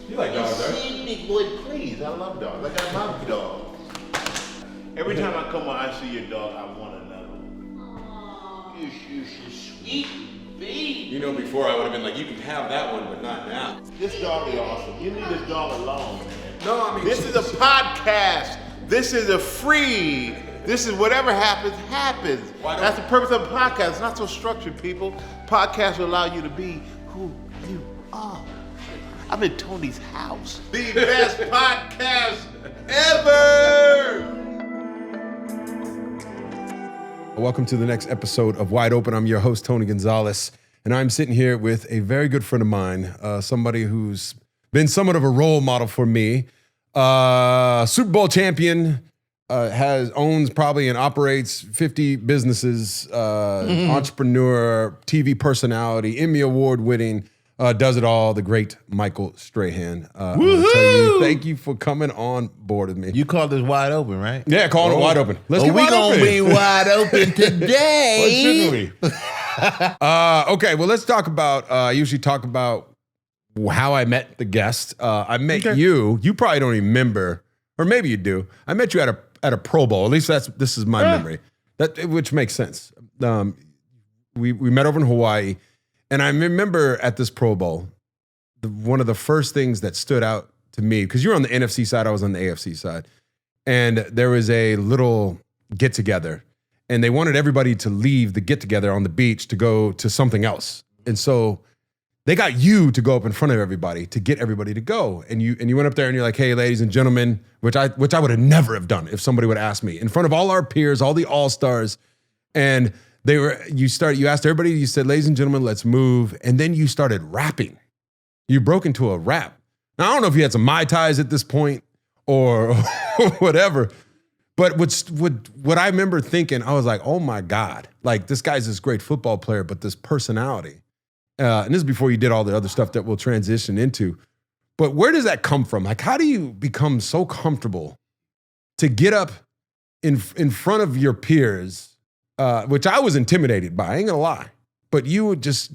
You like dogs, right? See me, boy, please. I love dogs. I got my dog. Every time I come on, I see your dog, I want another one. You sweet baby. You know, before I would have been like, you can have that one, but not now. This dog is awesome. You leave this dog alone, man. No, I mean, this is a podcast. This is a free. This is whatever happens, happens. That's the purpose of a podcast. It's not so structured, people. Podcasts will allow you to be who you are. I'm in Tony's house. The best podcast ever! Welcome to the next episode of Wide Open. I'm your host, Tony Gonzalez, and I'm sitting here with a very good friend of mine, somebody who's been somewhat of a role model for me. Super Bowl champion, owns probably and operates 50 businesses, entrepreneur, TV personality, Emmy Award winning, does it all, the great Michael Strahan. Woohoo! Thank you for coming on board with me. You called this Wide Open, right? Yeah, calling it Wide Open. Let's get we wide gonna open. be wide open today. What shouldn't we? Okay, well, let's talk about, I usually talk about how I met the guest. I met you. You probably don't even remember, or maybe you do. I met you at a Pro Bowl. At least this is my memory. Which makes sense. We met over in Hawaii, and I remember at this Pro Bowl, one of the first things that stood out to me, because you were on the NFC side, I was on the AFC side, and there was a little get together, and they wanted everybody to leave the get together on the beach to go to something else, and so they got you to go up in front of everybody to get everybody to go. And you went up there and you're like, hey, ladies and gentlemen, which I would have never have done if somebody would ask me, in front of all our peers, all the all-stars. And you asked everybody, you said, ladies and gentlemen, let's move. And then you started rapping. You broke into a rap. Now, I don't know if you had some Mai Tais at this point or whatever, but what I remember thinking, I was like, oh my God, like this guy's this great football player, but this personality. And this is before you did all the other stuff that we'll transition into. But where does that come from? Like, how do you become so comfortable to get up in front of your peers, which I was intimidated by, I ain't gonna lie. But that's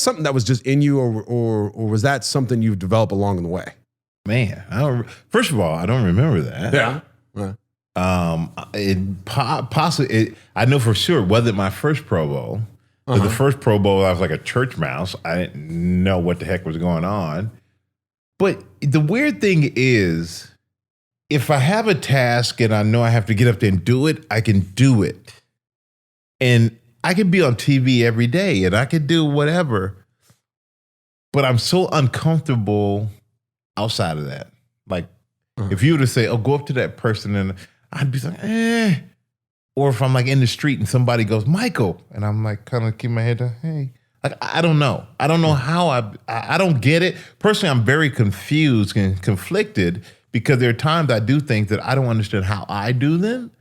something that was just in you, or was that something you've developed along the way? Man, first of all, I don't remember that. Yeah. I know for sure it wasn't my first Pro Bowl. Uh-huh. The first Pro Bowl, I was like a church mouse. I didn't know what the heck was going on. But the weird thing is, if I have a task and I know I have to get up there and do it, I can do it. And I can be on TV every day and I can do whatever. But I'm so uncomfortable outside of that. Like, if you were to say, oh, go up to that person, and I'd be like, eh. Or if I'm like in the street and somebody goes, Michael, and I'm like kind of keep my head down, hey. Like, I don't know. I don't know how I don't get it. Personally, I'm very confused and conflicted because there are times I do things that I don't understand how I do them,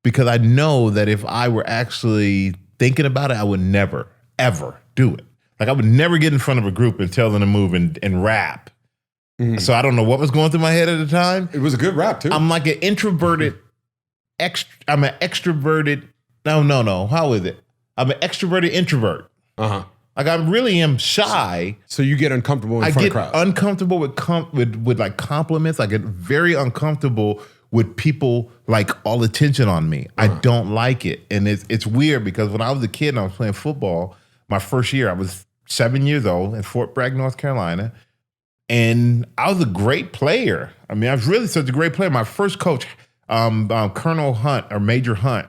because I know that if I were actually thinking about it, I would never, ever do it. Like, I would never get in front of a group and tell them to move and rap. Mm-hmm. So I don't know what was going through my head at the time. It was a good rap, too. I'm like an introverted I'm an extroverted. No. How is it? I'm an extroverted introvert. Uh-huh. Like, I really am shy. So you get uncomfortable in front of crowds. I get uncomfortable with like compliments. I get very uncomfortable with people like all attention on me. I don't like it. And it's weird because when I was a kid and I was playing football, my first year, I was 7 years old in Fort Bragg, North Carolina. And I was a great player. I mean, I was really such a great player. My first coach, Colonel Hunt or Major Hunt,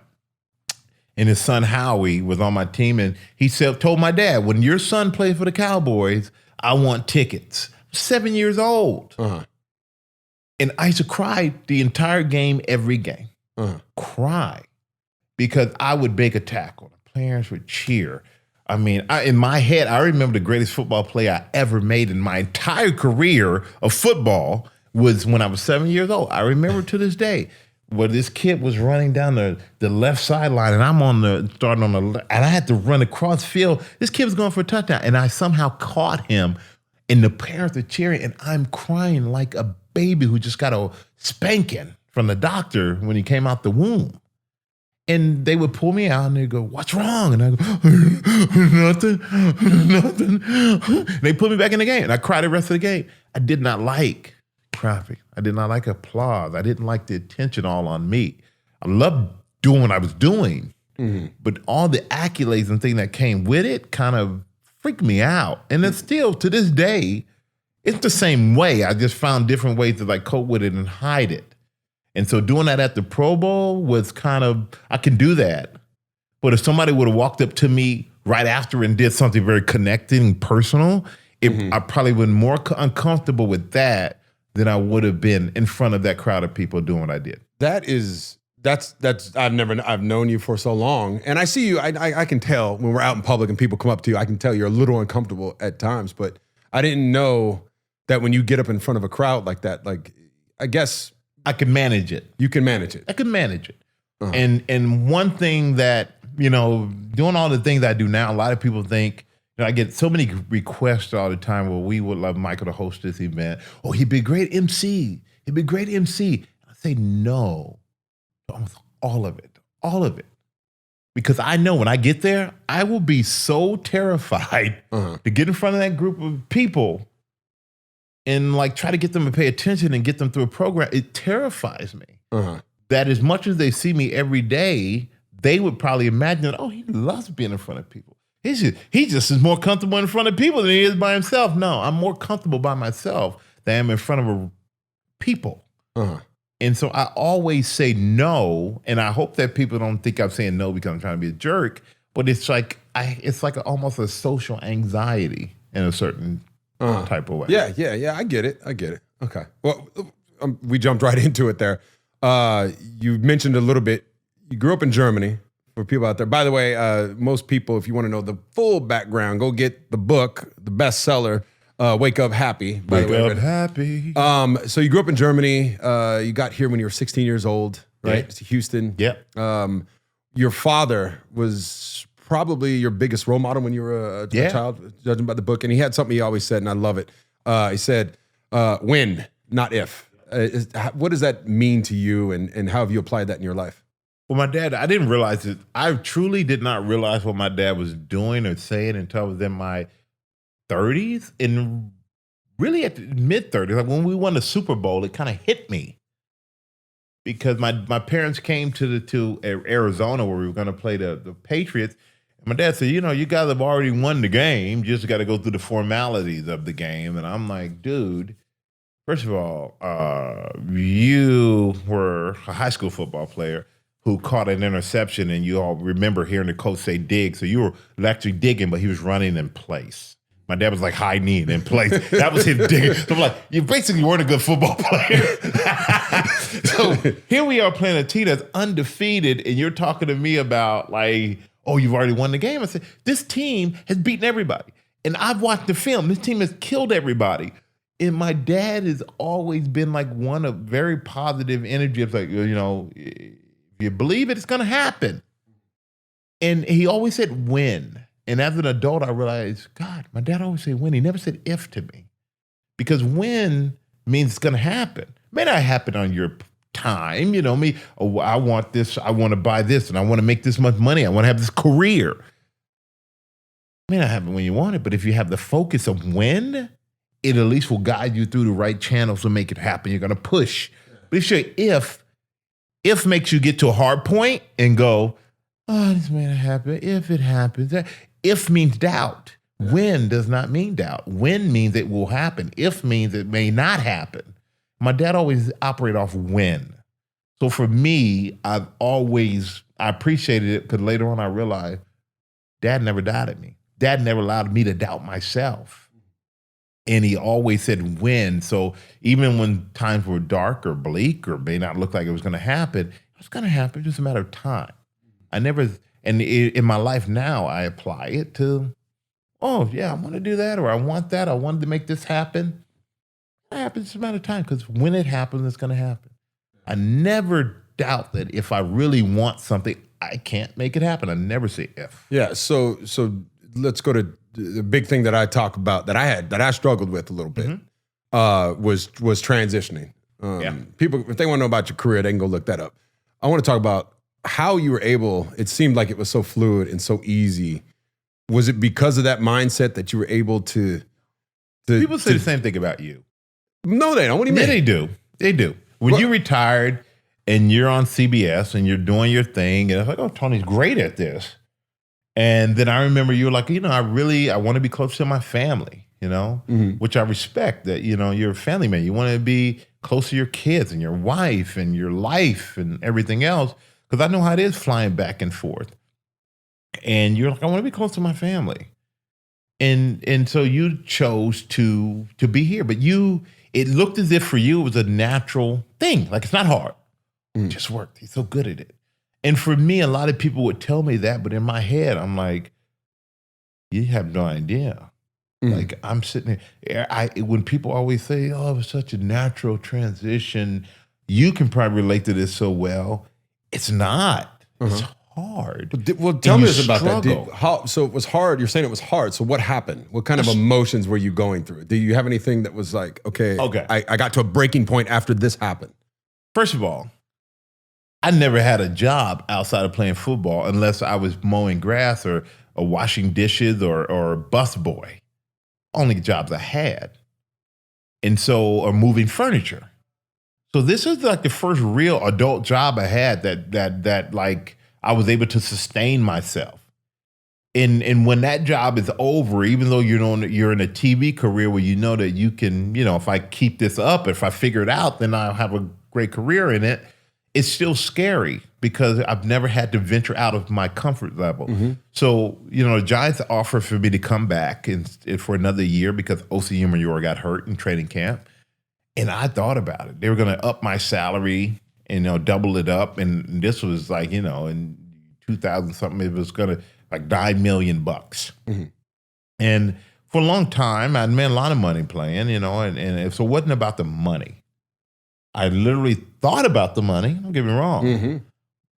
and his son Howie was on my team, and he told my dad, when your son plays for the Cowboys, I want tickets. 7 years old. And I used to cry the entire game, every game. Cry. Because I would make a tackle. The players would cheer. I mean, in my head, I remember the greatest football play I ever made in my entire career of football was when I was 7 years old. I remember to this day where this kid was running down the left sideline, and I'm starting on the left, and I had to run across field. This kid was going for a touchdown, and I somehow caught him, and the parents are cheering, and I'm crying like a baby who just got a spanking from the doctor when he came out the womb. And they would pull me out and they go, "What's wrong?" And I go, "Nothing, nothing." They put me back in the game and I cried the rest of the game. I did not like crappie. I did not like applause. I didn't like the attention all on me. I loved doing what I was doing, but all the accolades and things that came with it kind of freaked me out. And it's still, to this day, it's the same way. I just found different ways to like cope with it and hide it. And so doing that at the Pro Bowl was kind of, I can do that. But if somebody would have walked up to me right after and did something very connecting, personal, I probably would have been more uncomfortable with that than I would have been in front of that crowd of people doing what I did. That's I've known you for so long, and I see you. I can tell when we're out in public and people come up to you. I can tell you're a little uncomfortable at times, but I didn't know that when you get up in front of a crowd like that, like I guess I can manage it. You can manage it. I can manage it. And one thing that, doing all the things I do now, a lot of people think, I get so many requests all the time. Well, we would love Michael to host this event. Oh, he'd be a great MC. He'd be a great MC. I say no to almost all of it. Because I know when I get there, I will be so terrified to get in front of that group of people and like try to get them to pay attention and get them through a program. It terrifies me. That as much as they see me every day, they would probably imagine, oh, he loves being in front of people. He just is more comfortable in front of people than he is by himself. No, I'm more comfortable by myself than I am in front of people. And so I always say no, and I hope that people don't think I'm saying no because I'm trying to be a jerk, but it's like almost a social anxiety in a certain type of way. Yeah. I get it. Okay. Well, we jumped right into it there. You mentioned a little bit, you grew up in Germany. For people out there, by the way, most people, if you want to know the full background, go get the book, the bestseller, Wake Up Happy. Wake Up Happy. So you grew up in Germany. You got here when you were 16 years old, right? Yeah. To Houston. Yep. Your father was probably your biggest role model when you were a child, judging by the book. And he had something he always said, and I love it. He said, when, not if. What does that mean to you, and how have you applied that in your life? Well, my dad, I didn't realize it. I truly did not realize what my dad was doing or saying until I was in my 30s. And really at the mid-30s, like when we won the Super Bowl, it kind of hit me. Because my parents came to Arizona where we were going to play the Patriots. And my dad said, you guys have already won the game. You just got to go through the formalities of the game. And I'm like, dude, first of all, you were a high school football player who caught an interception, and you all remember hearing the coach say dig. So you were actually digging, but he was running in place. My dad was like high kneeing in place. That was him digging. So I'm like, you basically weren't a good football player. So here we are playing a team that's undefeated, and you're talking to me about like, oh, you've already won the game. I said, this team has beaten everybody. And I've watched the film. This team has killed everybody. And my dad has always been like one of very positive energy. It's like, if you believe it, it's going to happen. And he always said when. And as an adult, I realized, God, my dad always said when. He never said if to me. Because when means it's going to happen. It may not happen on your time. Me, oh, I want this. I want to buy this. And I want to make this much money. I want to have this career. It may not happen when you want it. But if you have the focus of when, it at least will guide you through the right channels to make it happen. You're going to push. But if you're if makes you get to a hard point and go, oh, this may not happen. If it happens. If means doubt. When does not mean doubt. When means it will happen. If means it may not happen. My dad always operated off when. So for me, I appreciated it because later on I realized Dad never doubted me. Dad never allowed me to doubt myself. And he always said when. So even when times were dark or bleak or may not look like it was going to happen, it was going to happen. Just a matter of time. In my life now, I apply it to, oh, yeah, I want to do that, or I want that. I wanted to make this happen. It happens. It's a matter of time, because when it happens, it's going to happen. I never doubt that if I really want something, I can't make it happen. I never say if. Yeah. So let's go to the big thing that I talk about that I struggled with a little bit was transitioning. People, if they want to know about your career, they can go look that up. I want to talk about how you were able, it seemed like it was so fluid and so easy. Was it because of that mindset that you were able to People say the same thing about you. No, they don't. What do you mean? Yeah, they do. They do. When you retired and you're on CBS and you're doing your thing, and it's like, oh, Tony's great at this. And then I remember you were like, I want to be close to my family, which I respect that, you're a family man. You want to be close to your kids and your wife and your life and everything else. Because I know how it is flying back and forth. And you're like, I want to be close to my family. And so you chose to be here. But it looked as if for you it was a natural thing. Like, it's not hard. It just worked. He's so good at it. And for me, a lot of people would tell me that, but in my head, I'm like, you have no idea. Like, I'm sitting there. When people always say, oh, it was such a natural transition, you can probably relate to this so well. It's not. It's hard. Tell me this about that. So it was hard. You're saying it was hard. So what happened? What kind of emotions were you going through? Do you have anything that was like, okay. I got to a breaking point after this happened? First of all, I never had a job outside of playing football unless I was mowing grass or washing dishes or bus boy. Only jobs I had. And so, or moving furniture. So this is like the first real adult job I had that like I was able to sustain myself. And when that job is over, even though you're in a TV career where you know that you can, if I keep this up, if I figure it out, then I'll have a great career in it. It's still scary because I've never had to venture out of my comfort level. So, the Giants offered for me to come back and for another year because Osi Umenyiora got hurt in training camp. And I thought about it. They were going to up my salary and, double it up. And this was like, in 2000 something, it was going to like $9 million. And for a long time, I'd made a lot of money playing, and so it wasn't about the money. I literally thought about the money, don't get me wrong.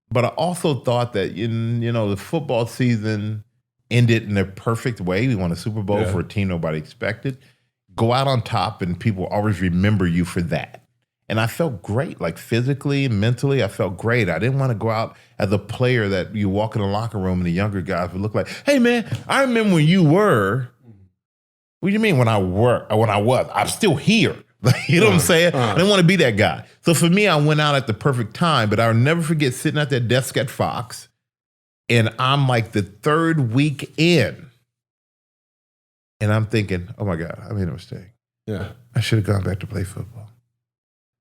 But I also thought that, the football season ended in a perfect way. We won a Super Bowl for a team nobody expected. Go out on top and people always remember you for that. And I felt great, like physically and mentally, I felt great. I didn't want to go out as a player that you walk in the locker room and the younger guys would look like, hey man, I remember when you were. What do you mean when I was? I'm still here. You know what I'm saying? I didn't want to be that guy. So for me, I went out at the perfect time, but I'll never forget sitting at that desk at Fox, and I'm like the third week in, and I'm thinking, oh my God, I made a mistake. Yeah. I should have gone back to play football.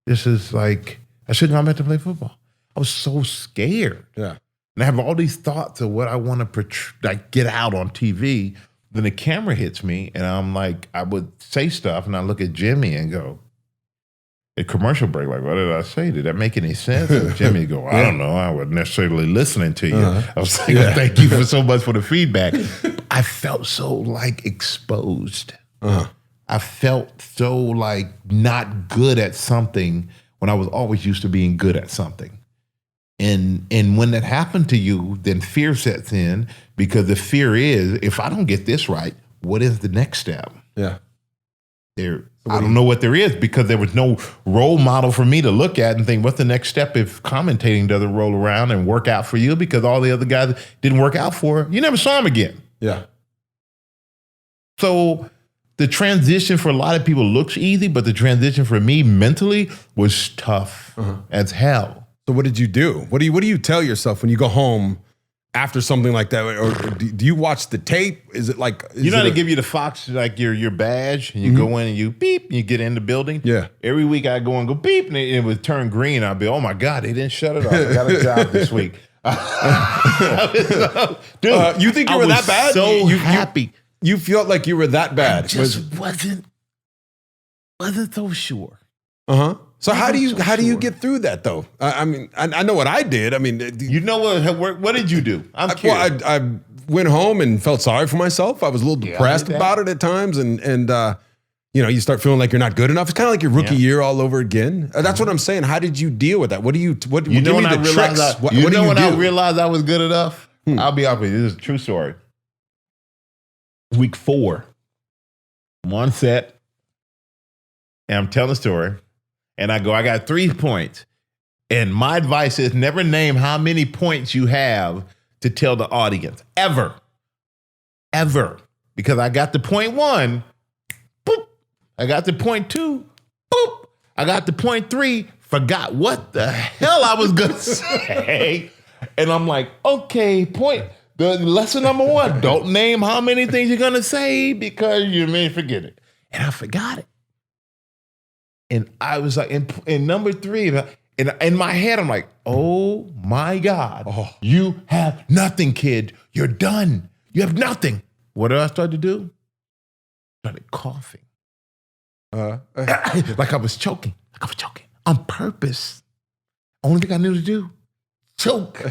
This is like, I should have gone back to play football. I was so scared. Yeah. And I have all these thoughts of what I want to get out on TV. Then the camera hits me, and I'm like, I would say stuff, and I look at Jimmy and go, a commercial break, like, what did I say? Did that make any sense? And Jimmy would go, I don't know. I wasn't necessarily listening to you. I was like, thank you so much for the feedback. I felt so like exposed. I felt so like not good at something when I was always used to being good at something. And when that happened to you, then fear sets in, because the fear is, if I don't get this right, what is the next step? Yeah. I don't know what there is, because there was no role model for me to look at and think, what's the next step if commentating doesn't roll around and work out for you, because all the other guys didn't work out for, you never saw them again. Yeah. So the transition for a lot of people looks easy, but the transition for me mentally was tough as hell. So what did you do? What do you tell yourself when you go home after something like that? Or do you watch the tape? Is it like, you know how they give you the Fox, like your badge, and you go in and you beep, and you get in the building? Yeah. Every week I go and go beep, and it would turn green. I'd be, oh my God, they didn't shut it off. I got a job this week. Dude, you think you were that bad? So happy. You felt like you were that bad? I just wasn't so sure. So how do you get through that though? I mean, I know what I did. I mean, you know what did you do? I'm curious. Well, I went home and felt sorry for myself. I was a little depressed about it at times, and you start feeling like you're not good enough. It's kind of like your rookie year all over again. That's what I'm saying. How did you deal with that? What give me the tricks? When I realized I was good enough? I'll be honest with you. This is a true story. Week 4, I'm on set, and I'm telling the story. And I go, I got 3 points. And my advice is never name how many points you have to tell the audience. Ever. Because I got to point 1, boop. I got to point 2, boop. I got to point 3, forgot what the hell I was going to say. And I'm like, okay, the lesson number 1, don't name how many things you're going to say because you may forget it. And I forgot it. And I was like, in number 3, and in my head, I'm like, oh my God, you have nothing, kid. You're done. You have nothing. What did I start to do? I started coughing. Like I was choking. On purpose. Only thing I knew to do, choke.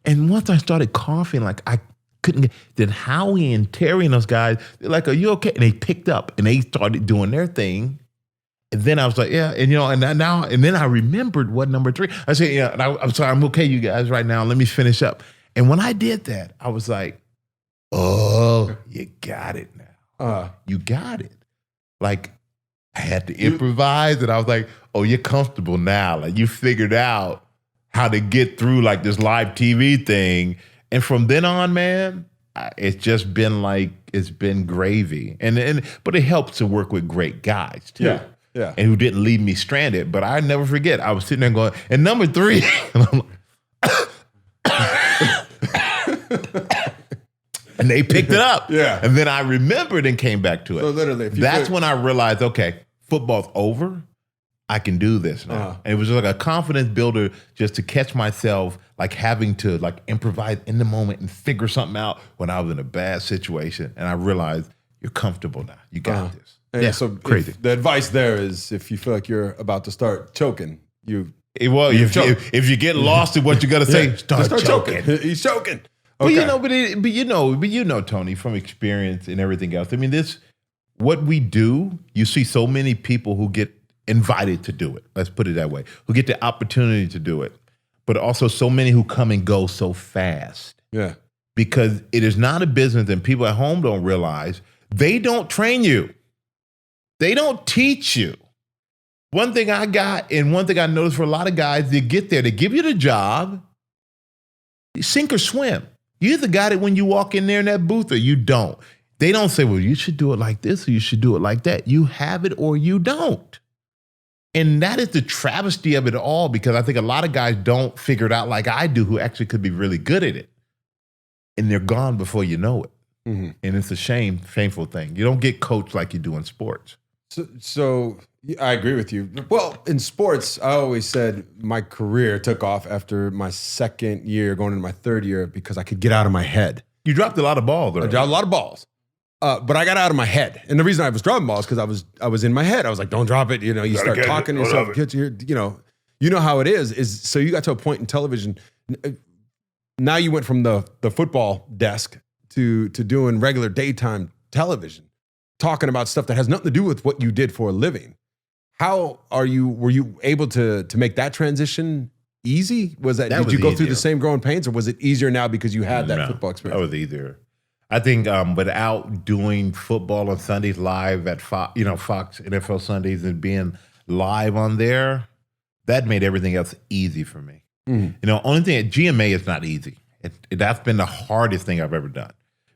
And once I started coughing, like I couldn't get, then Howie and Terry and those guys, they're like, are you okay? And they picked up and they started doing their thing. And then I was like, yeah, and and then I remembered what number 3. I said, yeah, and I'm sorry, I'm okay, you guys, right now. Let me finish up. And when I did that, I was like, oh, you got it now. You got it. Like I had to improvise, and I was like, oh, you're comfortable now. Like you figured out how to get through like this live TV thing. And from then on, man, it's just been like, it's been gravy. But it helps to work with great guys too. Yeah. And who didn't leave me stranded. But I never forget, I was sitting there going, and number 3, and I'm like, and they picked it up. Yeah. And then I remembered and came back to it. So literally, that's when I realized, okay, football's over. I can do this now. And it was just like a confidence builder just to catch myself like having to like improvise in the moment and figure something out when I was in a bad situation. And I realized you're comfortable now. You got this. Yeah, so crazy. The advice there is if you feel like you're about to start choking, if you get lost in what you got to say, start choking. He's choking. Okay. Okay. But you know, Tony, from experience and everything else. I mean, what we do, you see so many people who get invited to do it. Let's put it that way. Who get the opportunity to do it, but also so many who come and go so fast. Yeah. Because it is not a business, and people at home don't realize they don't train you. They don't teach you. One thing I got, and one thing I noticed for a lot of guys, they get there, they give you the job, sink or swim. You either got it when you walk in there in that booth or you don't. They don't say, well, you should do it like this or you should do it like that. You have it or you don't. And that is the travesty of it all, because I think a lot of guys don't figure it out like I do, who actually could be really good at it. And they're gone before you know it. Mm-hmm. And it's a shameful thing. You don't get coached like you do in sports. So I agree with you. Well, in sports, I always said my career took off after my 2nd year, going into my 3rd year, because I could get out of my head. You dropped a lot of balls. I dropped a lot of balls. But I got out of my head. And the reason I was dropping balls because I was in my head. I was like, don't drop it. You start talking to yourself. You know how it is so you got to a point in television. Now you went from the football desk to doing regular daytime television, talking about stuff that has nothing to do with what you did for a living. Were you able to make that transition easy? Did you go through the same growing pains, or was it easier now because you had that football experience? That was easier. I think without doing football on Sundays live at Fox NFL Sundays and being live on there, that made everything else easy for me. Mm-hmm. Only thing at GMA is not easy. That's been the hardest thing I've ever done,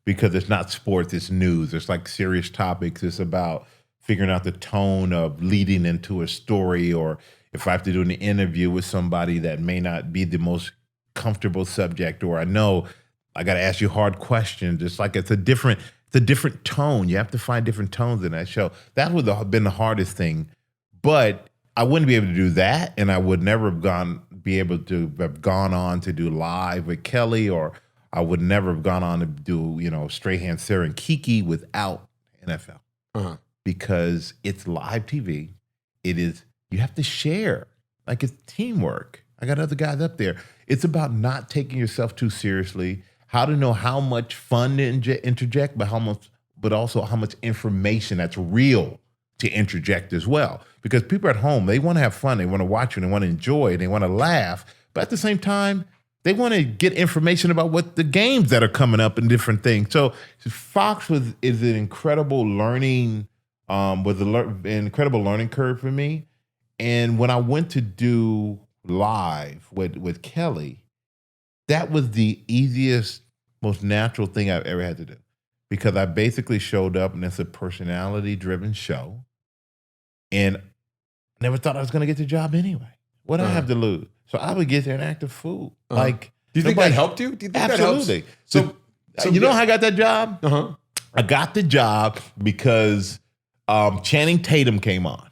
because it's not sports, it's news. It's like serious topics. It's about figuring out the tone of leading into a story, or if I have to do an interview with somebody that may not be the most comfortable subject, or I know I got to ask you hard questions. It's like it's a different tone. You have to find different tones in that show. That would have been the hardest thing, but I wouldn't be able to do that, and I would never have gone on to do live with Kelly, or I would never have gone on to do Strahan, Sara, and Keke without NFL, because it's live TV. You have to share, like it's teamwork. I got other guys up there. It's about not taking yourself too seriously. How to know how much fun to interject, but also how much information that's real to interject as well. Because people at home, they want to have fun, they want to watch you, they want to enjoy, they want to laugh, but at the same time, they want to get information about what the games that are coming up and different things. So Fox is an incredible learning, incredible learning curve for me. And when I went to do live with Kelly, that was the easiest, most natural thing I've ever had to do. Because I basically showed up and it's a personality-driven show. And I never thought I was going to get the job anyway. What do I have to lose? So I would get there and act a fool. Like, do you think that helped you? Do you think absolutely. that helps? So you know how I got that job? I got the job because Channing Tatum came on.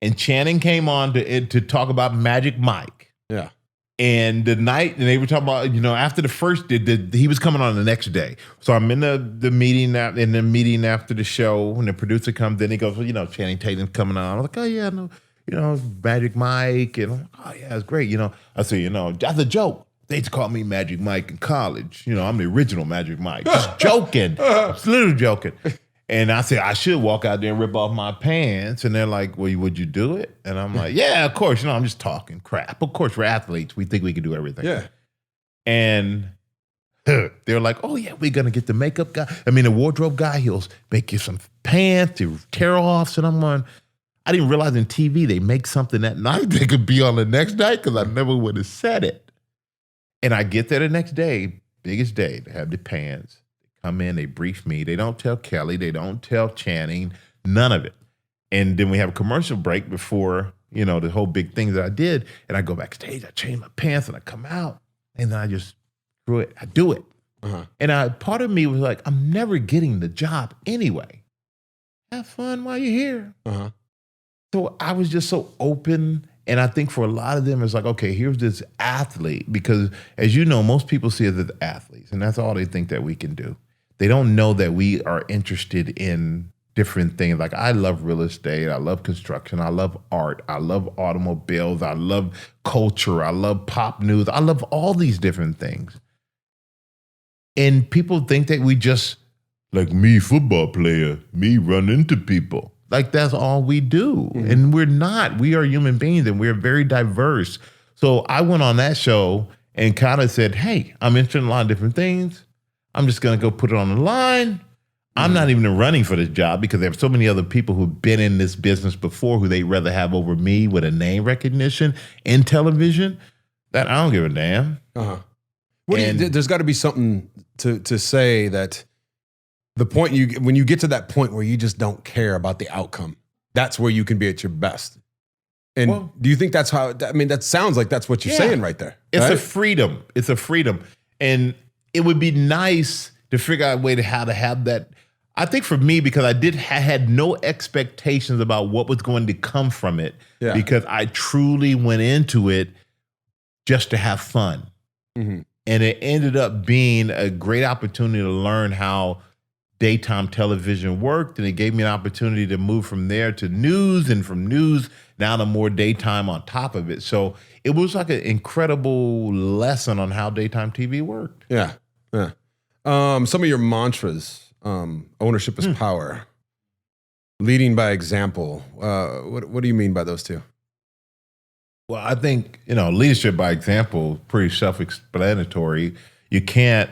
And Channing came on to talk about Magic Mike. Yeah. And the night, and they were talking about, after the first, he was coming on the next day. So I'm in the meeting, after the show, when the producer comes in, he goes, well, Channing Tatum's coming on. I was like, oh, yeah, no, Magic Mike. And I'm like, oh, yeah, it's great. I said, that's a joke. They used to call me Magic Mike in college. I'm the original Magic Mike. Just joking. Just literally joking. And I said, I should walk out there and rip off my pants. And they're like, well, would you do it? And I'm like, yeah, of course. I'm just talking crap. Of course, we're athletes. We think we can do everything. Yeah. And they're like, oh, yeah, we're going to get the makeup guy. The wardrobe guy. He'll make you some pants, tear-offs. And I'm going, I didn't realize in TV they make something that night that could be on the next night because I never would have said it. And I get there the next day, biggest day, to have the pants. Come in, they brief me. They don't tell Kelly. They don't tell Channing. None of it. And then we have a commercial break before, the whole big thing that I did. And I go backstage. I change my pants and I come out. And then I just screw it. I do it. And part of me was like, I'm never getting the job anyway. Have fun while you're here. So I was just so open. And I think for a lot of them, it's like, okay, here's this athlete. Because as you know, most people see us as athletes. And that's all they think that we can do. They don't know that we are interested in different things. Like I love real estate. I love construction. I love art. I love automobiles. I love culture. I love pop news. I love all these different things. And people think that we just, like me, football player, me run into people. Like that's all we do. And we're not. We are human beings and we're very diverse. So I went on that show and kind of said, hey, I'm interested in a lot of different things. I'm just going to go put it on the line. I'm not even running for this job because there are so many other people who've been in this business before who they'd rather have over me with a name recognition in television that I don't give a damn. There's got to be something to say that the point when you get to that point where you just don't care about the outcome, that's where you can be at your best. And do you think that's how, that sounds like that's what you're saying right there. It's a freedom. It's a freedom. And it would be nice to figure out a way to how to have that. I think for me, because I had no expectations about what was going to come from it, because I truly went into it just to have fun. And it ended up being a great opportunity to learn how daytime television worked. And it gave me an opportunity to move from there to news and from news now to more daytime on top of it. So it was like an incredible lesson on how daytime TV worked. Yeah. Some of your mantras, ownership is power, leading by example. What do you mean by those two? Well, I think, leadership by example, pretty self-explanatory. You can't,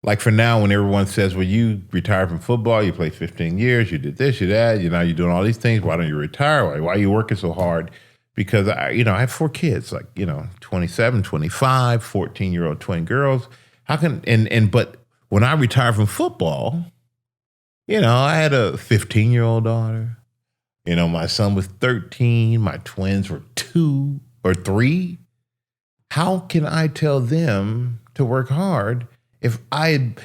like for now, when everyone says, well, you retired from football, you played 15 years, you did this, you that, you're doing all these things. Why don't you retire? Why are you working so hard? Because I have 4 kids, 27, 25, 14-year-old twin girls. How can, but when I retired from football, I had a 15-year-old daughter. My son was 13. My twins were 2 or 3. How can I tell them to work hard if I'm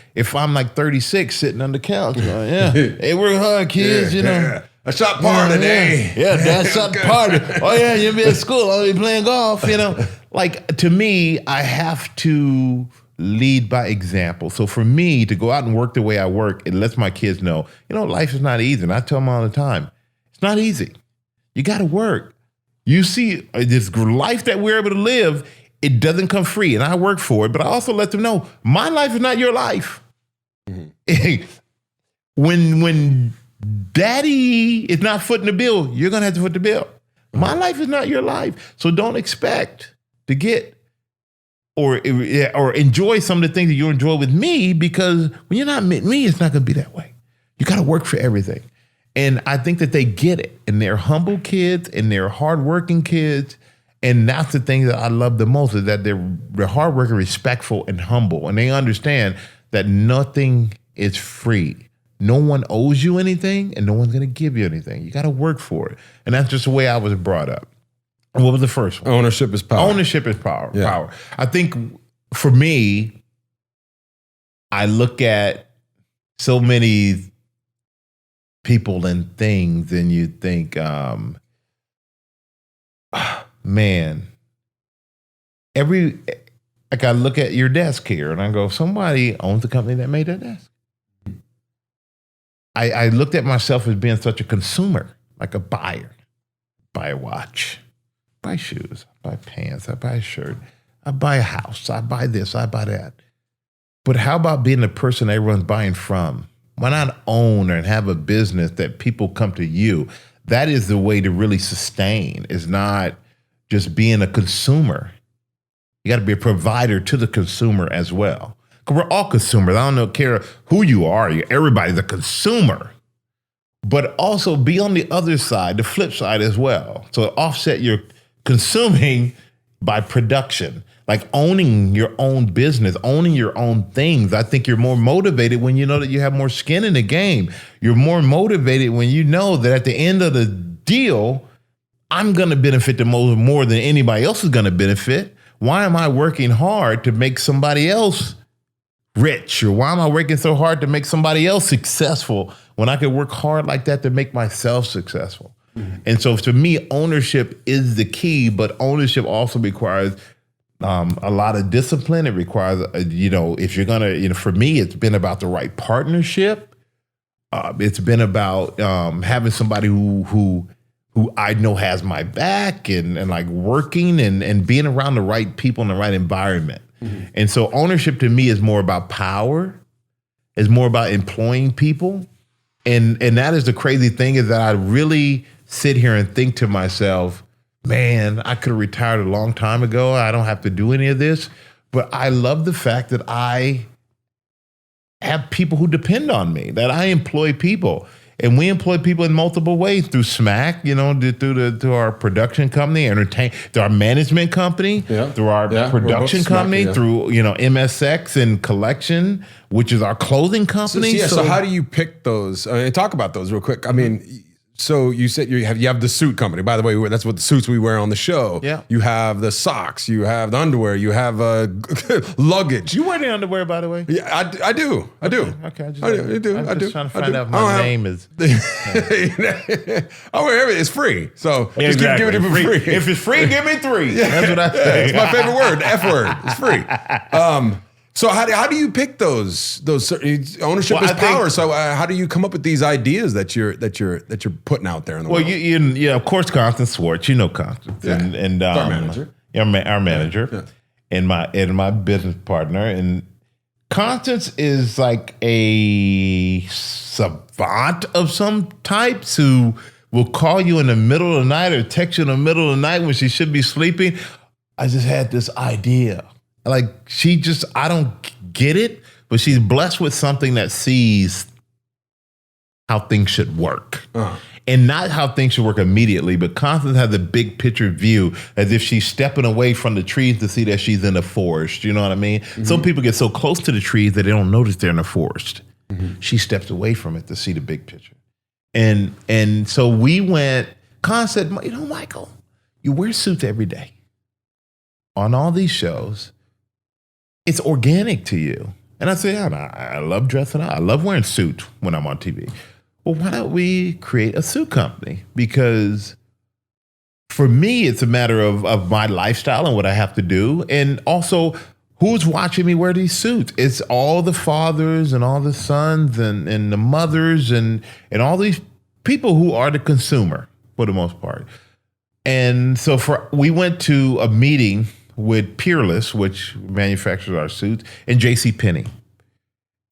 like 36 sitting on the couch going, hey, work hard, kids, I shot par today. Yeah, Dad shot the party. Oh yeah, you'll be at school. I'll be playing golf, Like to me, I have to lead by example. So for me to go out and work the way I work, it lets my kids know, life is not easy. And I tell them all the time, it's not easy. You got to work. You see, this life that we're able to live, it doesn't come free. And I work for it, but I also let them know my life is not your life. When daddy is not footing the bill, you're going to have to foot the bill. My life is not your life. So don't expect to get or enjoy some of the things that you enjoy with me, because when you're not with me, it's not going to be that way. You got to work for everything. And I think that they get it. And they're humble kids and they're hardworking kids. And that's the thing that I love the most, is that they're hardworking, respectful, and humble. And they understand that nothing is free. No one owes you anything, and no one's going to give you anything. You got to work for it. And that's just the way I was brought up. And what was the first one? Ownership is power. Ownership is power. Yeah. Power. I think for me, I look at so many people and things, and you think, man, like I look at your desk here and I go, somebody owns the company that made that desk. I looked at myself as being such a consumer, like a buyer. Buy a watch, buy shoes, buy pants, I buy a shirt, I buy a house, I buy this, I buy that. But how about being the person everyone's buying from? Why not own and have a business that people come to you? That is the way to really sustain, is not just being a consumer. You got to be a provider to the consumer as well. Because we're all consumers. I don't care who you are. Everybody's a consumer. But also be on the other side, the flip side as well. So offset your consuming by production. Like owning your own business, owning your own things. I think you're more motivated when you know that you have more skin in the game. You're more motivated when you know that at the end of the deal, I'm going to benefit the most more than anybody else is going to benefit. Why am I working hard to make somebody else rich? Or why am I working so hard to make somebody else successful when I could work hard like that to make myself successful? Mm-hmm. And so to me, ownership is the key, but ownership also requires a lot of discipline. It requires, if you're going to, for me, it's been about the right partnership. It's been about having somebody who I know has my back and like working and being around the right people in the right environment. Mm-hmm. And so ownership to me is more about power, is more about employing people. And that is the crazy thing, is that I really sit here and think to myself, man, I could have retired a long time ago. I don't have to do any of this. But I love the fact that I have people who depend on me, that I employ people. And we employ people in multiple ways, through SMAC, through our production company, through our management company, through our production company, through MSX and Collection, which is our clothing company. So how do you pick those? Talk about those real quick. I mean, so you said you have the suit company. By the way, that's what the suits we wear on the show. Yeah. You have the socks. You have the underwear. You have luggage. You wear the underwear, by the way? Yeah, I do. I do. Okay. I do. I'm just trying to find out if my name is. I wear everything. It's free. So just give it for free. If it's free, give me 3. That's what I say. It's my favorite word. The F word. It's free. So how do you pick those ownership is power? So how do you come up with these ideas that you're putting out there in the world? Well, of course, Constance Swartz. You know Constance, and our manager, our manager, and my business partner. And Constance is like a savant of some types who will call you in the middle of the night or text you in the middle of the night when she should be sleeping. I just had this idea. Like I don't get it, but she's blessed with something that sees how things should work. And not how things should work immediately, but Constance has a big picture view, as if she's stepping away from the trees to see that she's in the forest. You know what I mean? Mm-hmm. Some people get so close to the trees that they don't notice they're in the forest. Mm-hmm. She steps away from it to see the big picture. And so we went, Con said, Michael, you wear suits every day on all these shows. It's organic to you. And I said, I love dressing up. I love wearing suits when I'm on TV. Well, why don't we create a suit company? Because for me, it's a matter of my lifestyle and what I have to do. And also, who's watching me wear these suits? It's all the fathers and all the sons and the mothers and all these people who are the consumer for the most part. And so we went to a meeting with Peerless, which manufactures our suits, and JCPenney.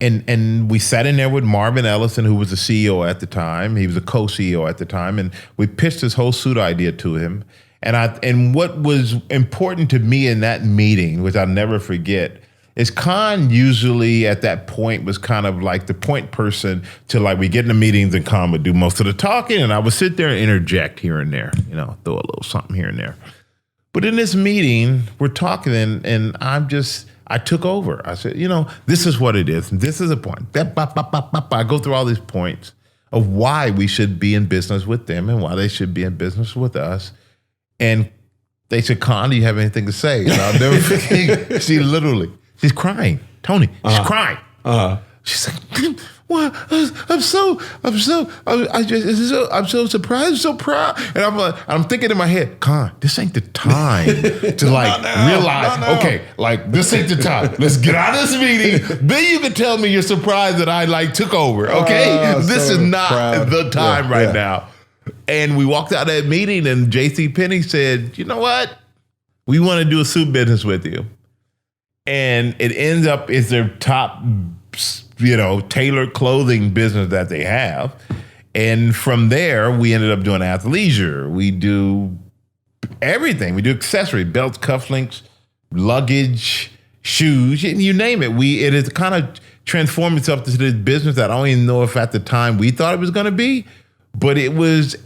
And we sat in there with Marvin Ellison, who was the CEO at the time. He was a co-CEO at the time. And we pitched this whole suit idea to him. And what was important to me in that meeting, which I'll never forget, is Khan usually at that point was kind of like the point person to like we get in the meetings and Khan would do most of the talking and I would sit there and interject here and there, throw a little something here and there. But in this meeting, we're talking and I took over. I said, this is what it is. And this is a point. I go through all these points of why we should be in business with them and why they should be in business with us. And they said, Con, do you have anything to say? And I'll never forget. She's crying. Tony, she's crying. She's like, well, I'm so surprised, I'm so proud. And I'm thinking in my head, Con, this ain't the time to realize, okay, this ain't the time. Let's get out of this meeting. Then you can tell me you're surprised that I took over. Okay, this is not the time right now. And we walked out of that meeting and JCPenney said, you know what? We want to do a suit business with you. And it ends up is their top, tailored clothing business that they have. And from there, we ended up doing athleisure. We do everything. We do accessories, belts, cufflinks, luggage, shoes, you name it. It has kind of transformed itself into this business that I don't even know if at the time we thought it was going to be, but it was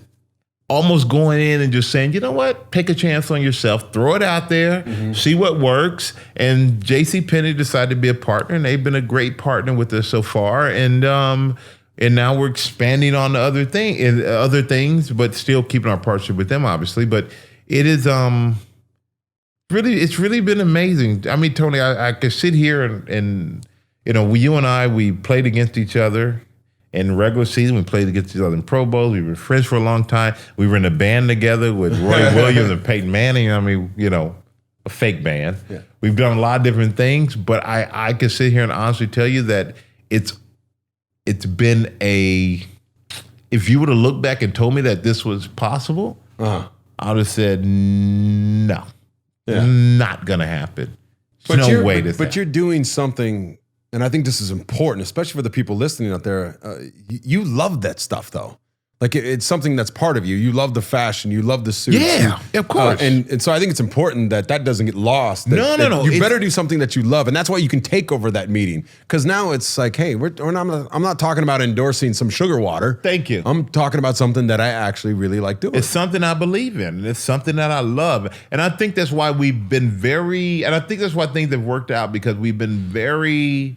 almost going in and just saying, you know what, take a chance on yourself, throw it out there, see what works. And JCPenney decided to be a partner, and they've been a great partner with us so far. And now we're expanding on the other things, but still keeping our partnership with them, obviously. But it is it's really been amazing. I mean, Tony, I could sit here and you and I, we played against each other. In regular season, we played against each other in Pro Bowls. We were friends for a long time. We were in a band together with Roy Williams and Peyton Manning. I mean, a fake band. Yeah. We've done a lot of different things, but I can sit here and honestly tell you that it's been if you would have looked back and told me that this was possible, I would have said, no, not going to happen. There's no way But you're doing something. And I think this is important, especially for the people listening out there. You love that stuff, though. Like it's something that's part of you. You love the fashion. You love the suits. Yeah, of course. And so I think it's important that doesn't get lost. No. You better do something that you love, and that's why you can take over that meeting. Because now it's like, hey, I'm not talking about endorsing some sugar water. Thank you. I'm talking about something that I actually really like doing. It's something I believe in. It's something that I love, and I think that's why we've been and I think that's why things have worked out because we've been very.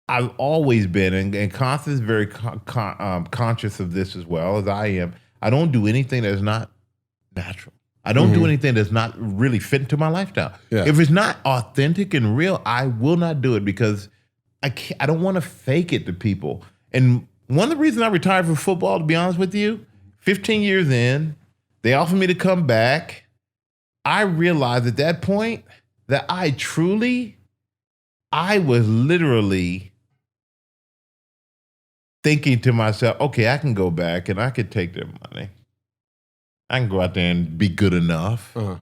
I've always been, and Constance is very conscious of this as well as I am. I don't do anything that's not natural. I don't do anything that's not really fit into my lifestyle. Yeah. If it's not authentic and real, I will not do it because I don't want to fake it to people. And one of the reasons I retired from football, to be honest with you, 15 years in, they offered me to come back. I realized at that point that I was literally thinking to myself, okay, I can go back and I could take their money. I can go out there and be good enough. But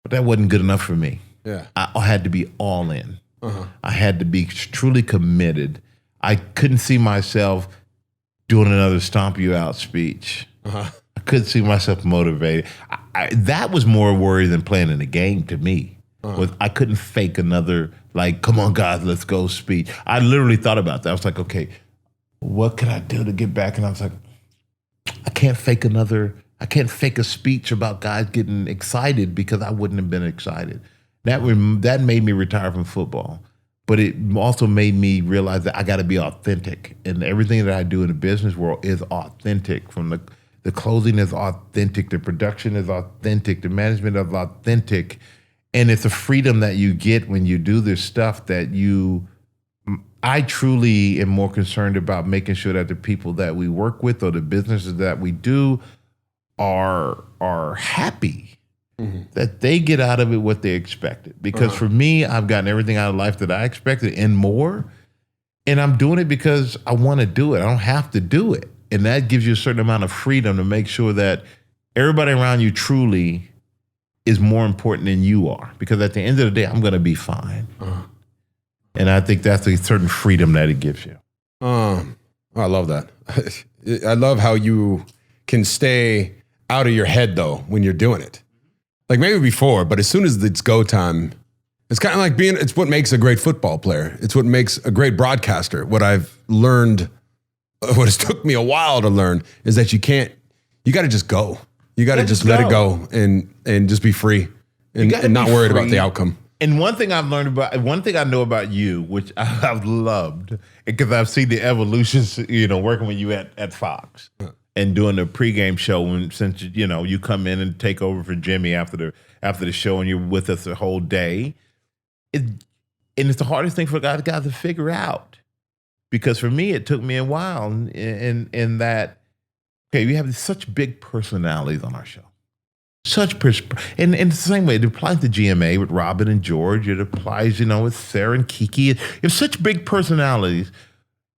that wasn't good enough for me. Yeah, I had to be all in. I had to be truly committed. I couldn't see myself doing another stomp you out speech. I couldn't see myself motivated. That was more worry than playing in the game to me. Was I couldn't fake another, come on, guys, let's go speech. I literally thought about that. I was like, okay, what can I do to get back? And I was like, I can't fake a speech about guys getting excited because I wouldn't have been excited. That made me retire from football. But it also made me realize that I got to be authentic. And everything that I do in the business world is authentic. From the clothing is authentic, the production is authentic, the management is authentic. And it's a freedom that you get when you do this stuff that I truly am more concerned about making sure that the people that we work with or the businesses that we do are happy, that they get out of it what they expected. Because for me, I've gotten everything out of life that I expected and more. And I'm doing it because I want to do it. I don't have to do it. And that gives you a certain amount of freedom to make sure that everybody around you truly is more important than you are, because at the end of the day, I'm going to be fine. And I think that's a certain freedom that it gives you. I love that. I love how you can stay out of your head though when you're doing it. Like maybe before, but as soon as it's go time, It's kind of like it's what makes a great football player. It's what makes a great broadcaster. What I've learned, what has took me a while to learn is that you got to just go. You got to just let it go and just be free and not worried about the outcome. And one thing I know about you, which I've loved, because I've seen the evolutions, working with you at Fox and doing the pregame show, since you come in and take over for Jimmy after the show, and you're with us the whole day. And it's the hardest thing for guys to figure out, because for me it took me a while. In that, okay, we have such big personalities on our show. And in the same way, it applies to GMA with Robin and George. It applies, with Sara and Keke. You have such big personalities.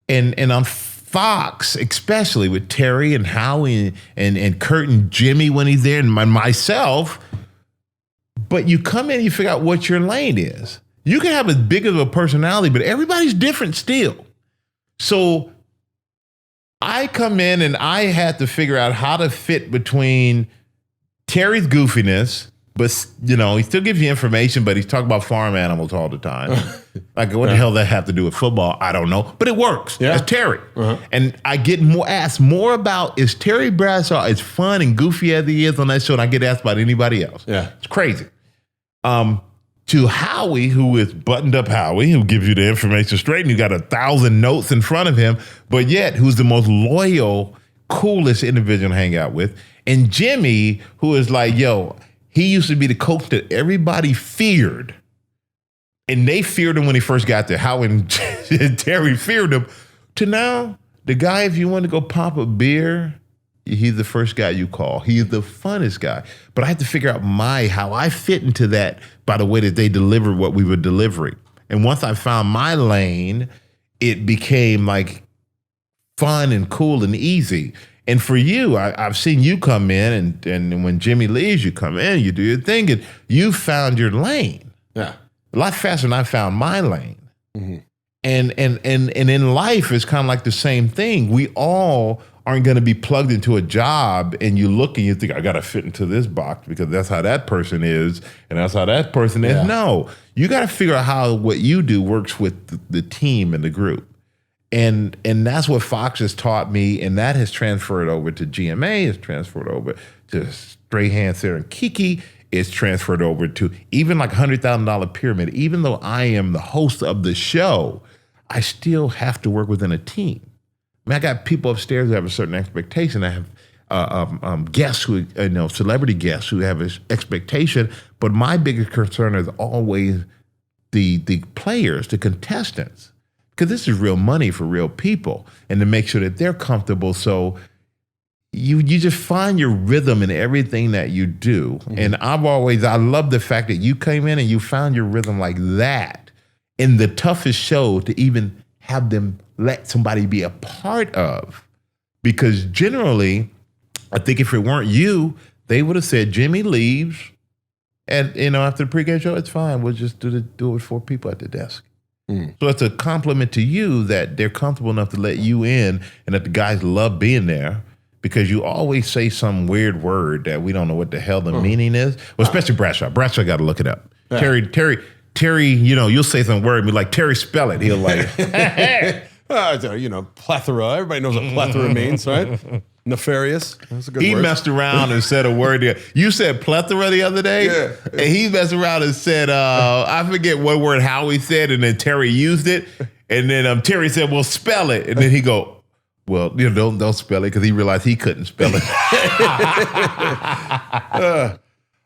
And on Fox, especially with Terry and Howie and Kurt and Jimmy when he's there, and myself. But you come in and you figure out what your lane is. You can have as big of a personality, but everybody's different still. So I come in and I had to figure out how to fit between Terry's goofiness, but he still gives you information, but he's talking about farm animals all the time. Like, what the hell does that have to do with football? I don't know, but it works. Yeah. That's Terry. And I get asked more about, is Terry Bradshaw as fun and goofy as he is on that show, and I get asked about anybody else. Yeah, it's crazy. To Howie, who is buttoned up Howie, who gives you the information straight, and you got 1,000 notes in front of him, but yet who's the most loyal, coolest individual to hang out with. And Jimmy, who is like, he used to be the coach that everybody feared. And they feared him when he first got there. Howie and Terry feared him. To now, the guy, if you want to go pop a beer, he's the first guy you call. He's the funnest guy. But I had to figure out how I fit into that by the way that they delivered what we were delivering. And once I found my lane, it became like fun and cool and easy. And for you, I've seen you come in, and when Jimmy leaves, you come in, you do your thing, and you found your lane. Yeah, a lot faster than I found my lane. Mm-hmm. And in life, it's kind of like the same thing. We all aren't going to be plugged into a job, and you look and you think, I got to fit into this box because that's how that person is, and that's how that person is. No, you got to figure out how what you do works with the team and the group. And that's what Fox has taught me, and that has transferred over to GMA, it's transferred over to Strahan, Sara, and Keke, it's transferred over to even like $100,000 pyramid. Even though I am the host of the show, I still have to work within a team. I mean, I got people upstairs who have a certain expectation. I have guests who, celebrity guests who have an expectation, but my biggest concern is always the players, the contestants. Because this is real money for real people, and to make sure that they're comfortable. So you just find your rhythm in everything that you do. Mm-hmm. And I love the fact that you came in and you found your rhythm like that in the toughest show to even have them let somebody be a part of. Because generally, I think if it weren't you, they would have said, Jimmy leaves, and after the pregame show, it's fine. We'll just do it with 4 people at the desk. So it's a compliment to you that they're comfortable enough to let you in, and that the guys love being there, because you always say some weird word that we don't know what the hell the meaning is. Well, especially Bradshaw. Bradshaw got to look it up. Yeah. Terry, you'll say some word and be like, Terry, spell it. He'll like, plethora. Everybody knows what plethora means, right? Nefarious. That's a good word. He messed around and said a word there. You said plethora the other day? Yeah. And he messed around and said, I forget what word Howie said, and then Terry used it. And then Terry said, well, spell it. And then he go, well, don't spell it, because he realized he couldn't spell it.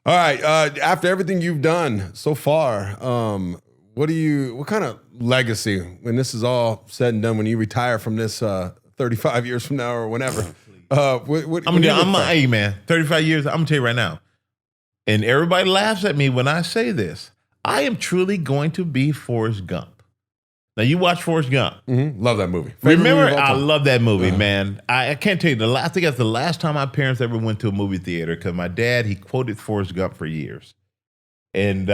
All right. After everything you've done so far, what kind of legacy, when this is all said and done, when you retire from this 35 years from now or whenever, hey man, 35 years, I'm gonna tell you right now, and everybody laughs at me when I say this, I am truly going to be Forrest Gump. Now, you watch Forrest Gump. Mm-hmm. Love that movie. Remember, I love that movie, man. I can't tell you, I think that's the last time my parents ever went to a movie theater, because my dad, he quoted Forrest Gump for years. And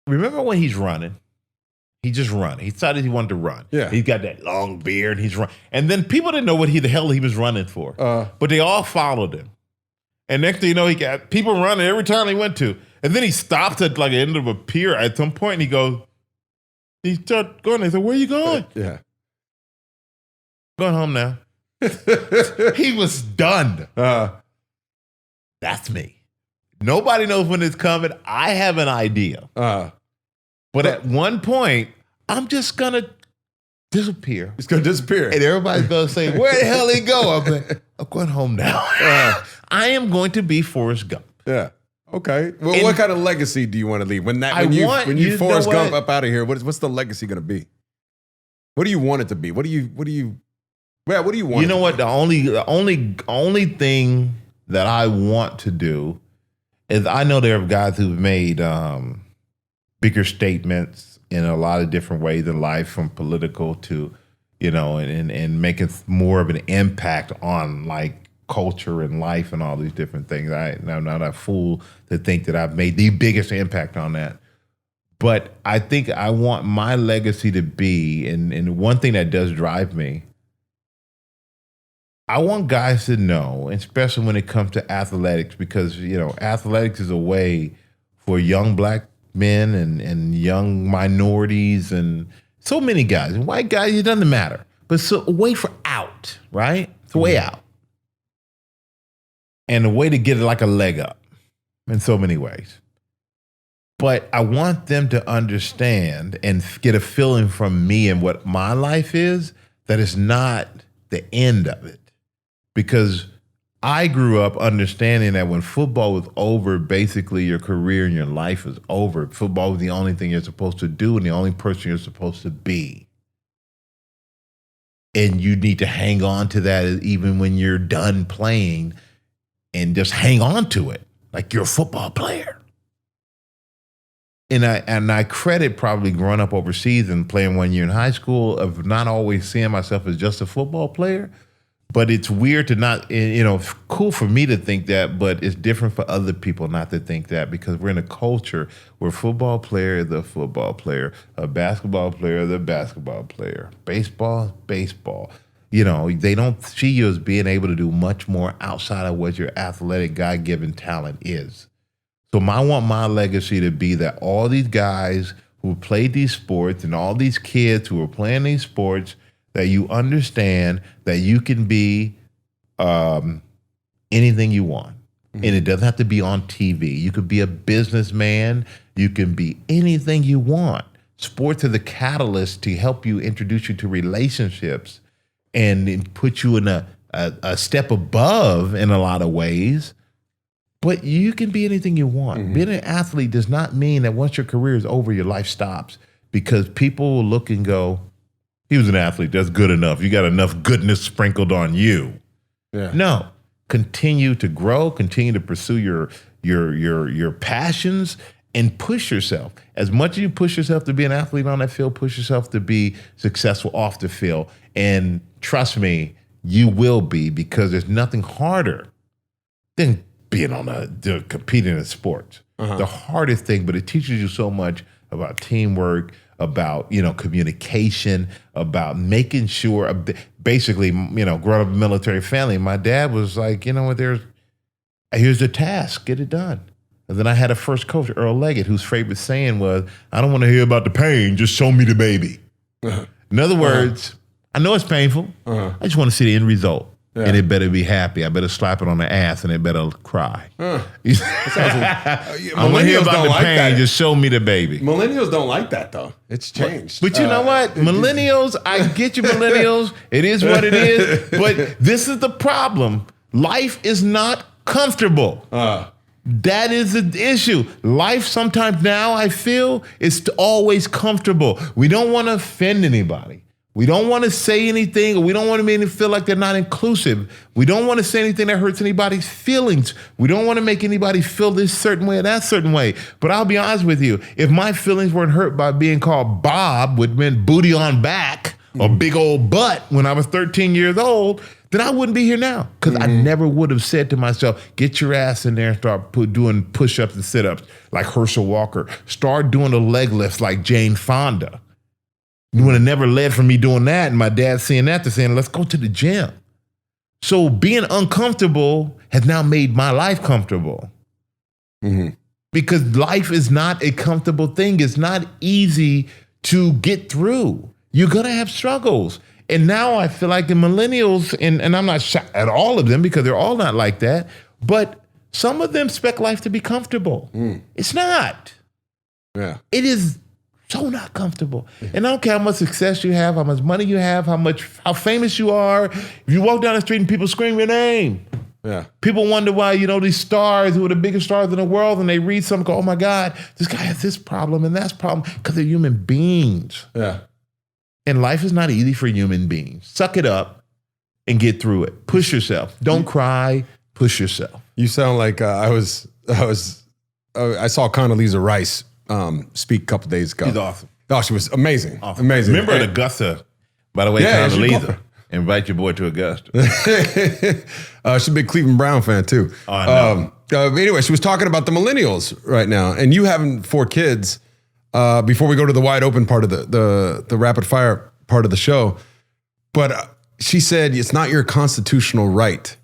remember when he's running? He just run. He decided he wanted to run. Yeah. He's got that long beard. He's run. And then people didn't know what the hell he was running for. But they all followed him. And next thing you know, he got people running every town he went to. And then he stopped at like the end of a pier at some point and he started going. They said, where are you going? Yeah. Going home now. He was done. That's me. Nobody knows when it's coming. I have an idea. But at one point, I'm just going to disappear. It's going to disappear. And everybody's going to say, where the hell did he go? I'm like, I'm going home now. I am going to be Forrest Gump. Yeah. Okay. Well, what kind of legacy do you want to leave? When you Forrest Gump up out of here, what's the legacy going to be? What do you want it to be? What do you want? You know what? The only thing that I want to do is I know there are guys who've made bigger statements in a lot of different ways in life, from political to, and making more of an impact on like culture and life and all these different things. I'm not a fool to think that I've made the biggest impact on that. But I think I want my legacy to be, and one thing that does drive me, I want guys to know, especially when it comes to athletics, because, athletics is a way for young black men and young minorities and so many guys, and white guys, it doesn't matter, but it's a way for out, right? It's a way out. And a way to get like a leg up in so many ways. But I want them to understand and get a feeling from me and what my life is, that it's not the end of it. Because I grew up understanding that when football was over, basically your career and your life is over. Football was the only thing you're supposed to do and the only person you're supposed to be. And you need to hang on to that even when you're done playing, and just hang on to it like you're a football player. And I credit probably growing up overseas and playing 1 year in high school of not always seeing myself as just a football player. But it's weird to not, cool for me to think that, but it's different for other people not to think that, because we're in a culture where football player is a football player, a basketball player is a basketball player, baseball, baseball. They don't see you as being able to do much more outside of what your athletic God-given talent is. So I want my legacy to be that all these guys who played these sports and all these kids who are playing these sports, that you understand that you can be anything you want. Mm-hmm. And it doesn't have to be on TV. You could be a businessman. You can be anything you want. Sports are the catalyst to help you, introduce you to relationships and put you in a step above in a lot of ways. But you can be anything you want. Mm-hmm. Being an athlete does not mean that once your career is over, your life stops, because people will look and go, he was an athlete, that's good enough. You got enough goodness sprinkled on you. Yeah. No, continue to grow, continue to pursue your passions, and push yourself. As much as you push yourself to be an athlete on that field, push yourself to be successful off the field. And trust me, you will be, because there's nothing harder than being competing in sports. Uh-huh. The hardest thing, but it teaches you so much about teamwork, about, communication, about making sure, basically, growing up in a military family, my dad was like, here's the task, get it done. And then I had a first coach, Earl Leggett, whose favorite saying was, I don't want to hear about the pain, just show me the baby. Uh-huh. In other words, I know it's painful. Uh-huh. I just want to see the end result. Yeah. And it better be happy. I better slap it on the ass and it better cry. I want to hear about the pain, just show me the baby. Millennials don't like that, though. It's changed. But you know what? Millennials, I get you, millennials. It is what it is. But this is the problem. Life is not comfortable. That is the issue. Life sometimes now, I feel, is always comfortable. We don't want to offend anybody. We don't want to say anything, or we don't want to make them feel like they're not inclusive. We don't want to say anything that hurts anybody's feelings. We don't want to make anybody feel this certain way or that certain way. But I'll be honest with you, if my feelings weren't hurt by being called Bob, which meant booty on back, or big old butt when I was 13 years old, then I wouldn't be here now. Because I never would have said to myself, get your ass in there and start doing push-ups and sit-ups like Herschel Walker. Start doing the leg lifts like Jane Fonda. You would have never led from me doing that, and my dad seeing that to saying, let's go to the gym. So being uncomfortable has now made my life comfortable. Mm-hmm. Because life is not a comfortable thing. It's not easy to get through. You're going to have struggles. And now I feel like the millennials, and I'm not shocked at all of them because they're all not like that, but some of them expect life to be comfortable. It's not. Yeah. It is so not comfortable. And I don't care how much success you have, how much money you have, how famous you are. If you walk down the street and people scream your name, yeah. People wonder why, these stars who are the biggest stars in the world, and they read something, go, oh my God, this guy has this problem and that's problem, because they're human beings. Yeah. And life is not easy for human beings. Suck it up and get through it. Push yourself. Don't cry. Push yourself. You sound like I saw Condoleezza Rice speak a couple days ago. She's awesome. Oh, she was amazing. Awesome. Amazing. Remember at Augusta, by the way, Yeah, Condoleezza. Invite your boy to Augusta. She's a big Cleveland Brown fan too. Oh, I know. Anyway, she was talking about the millennials right now, and you having 4 kids. Before we go to the wide open part of the rapid fire part of the show, but she said it's not your constitutional right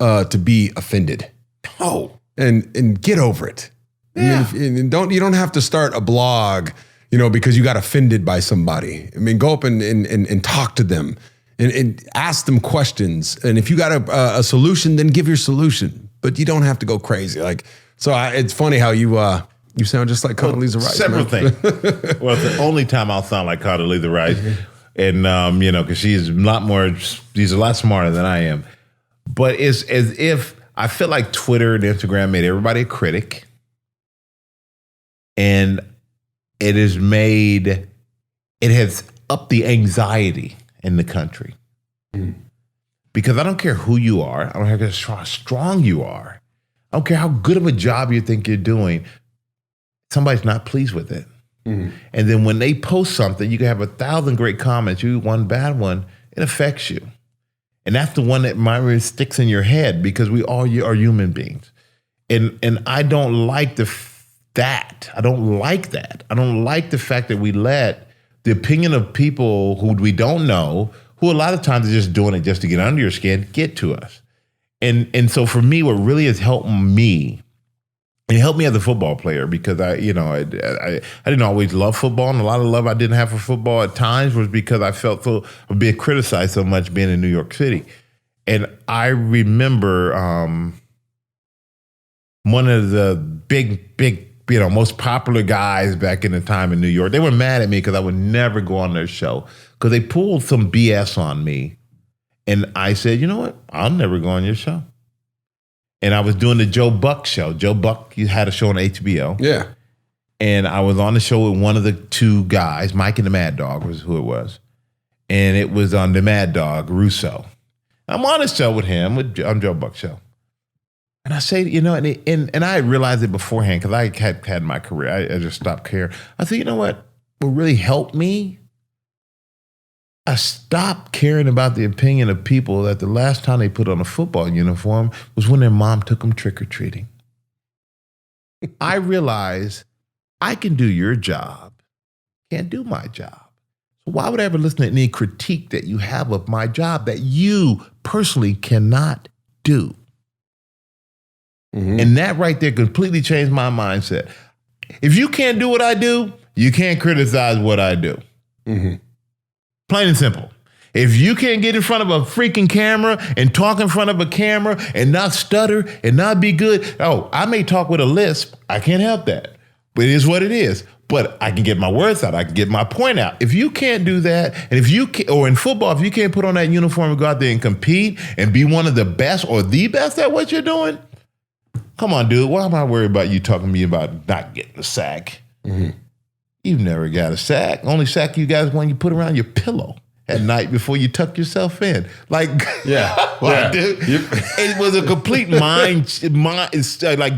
to be offended. Oh, and get over it. Yeah. I mean, and you don't have to start a blog, because you got offended by somebody. I mean, go up and talk to them. And ask them questions. And if you got a solution, then give your solution. But you don't have to go crazy. It's funny how you sound just like Condoleezza Rice. Several things. Well, it's the only time I'll sound like Condoleezza Rice. And, because she's a lot smarter than I am. But it's as if I feel like Twitter and Instagram made everybody a critic. And it has upped the anxiety in the country. Because I don't care who you are. I don't care how strong you are. I don't care how good of a job you think you're doing. Somebody's not pleased with it. And then when they post something, you can have 1,000 great comments. You one bad one, it affects you. And that's the one that really sticks in your head because we all are human beings. And I don't like that. I don't like that. I don't like the fact that we let the opinion of people who we don't know, who a lot of times are just doing it just to get under your skin, get to us. And so for me, what really has helped me, and it helped me as a football player because I didn't always love football, and a lot of love I didn't have for football at times was because I felt being criticized so much being in New York City. And I remember one of the big, most popular guys back in the time in New York, they were mad at me because I would never go on their show because they pulled some BS on me. And I said, you know what? I'll never go on your show. And I was doing the Joe Buck show. Joe Buck, he had a show on HBO. Yeah. And I was on the show with one of the 2 guys, Mike and the Mad Dog was who it was. And it was on the Mad Dog, Russo. I'm on a show with him, on Joe Buck's show. And I say, and I realized it beforehand because I had my career. I just stopped caring. I said, you know what really helped me? I stopped caring about the opinion of people that the last time they put on a football uniform was when their mom took them trick-or-treating. I realized I can do your job, can't do my job. So why would I ever listen to any critique that you have of my job that you personally cannot do? And that right there completely changed my mindset. If you can't do what I do, you can't criticize what I do. Plain and simple. If you can't get in front of a freaking camera and talk in front of a camera and not stutter and not be good, I may talk with a lisp. I can't help that. But it is what it is. But I can get my words out. I can get my point out. If you can't do that, and if you can, or in football, if you can't put on that uniform and go out there and compete and be one of the best or the best at what you're doing, come on, dude. Why am I worried about you talking to me about not getting a sack? You've never got a sack. Only sack you got is one you put around your pillow at night before you tuck yourself in. Dude, it was a complete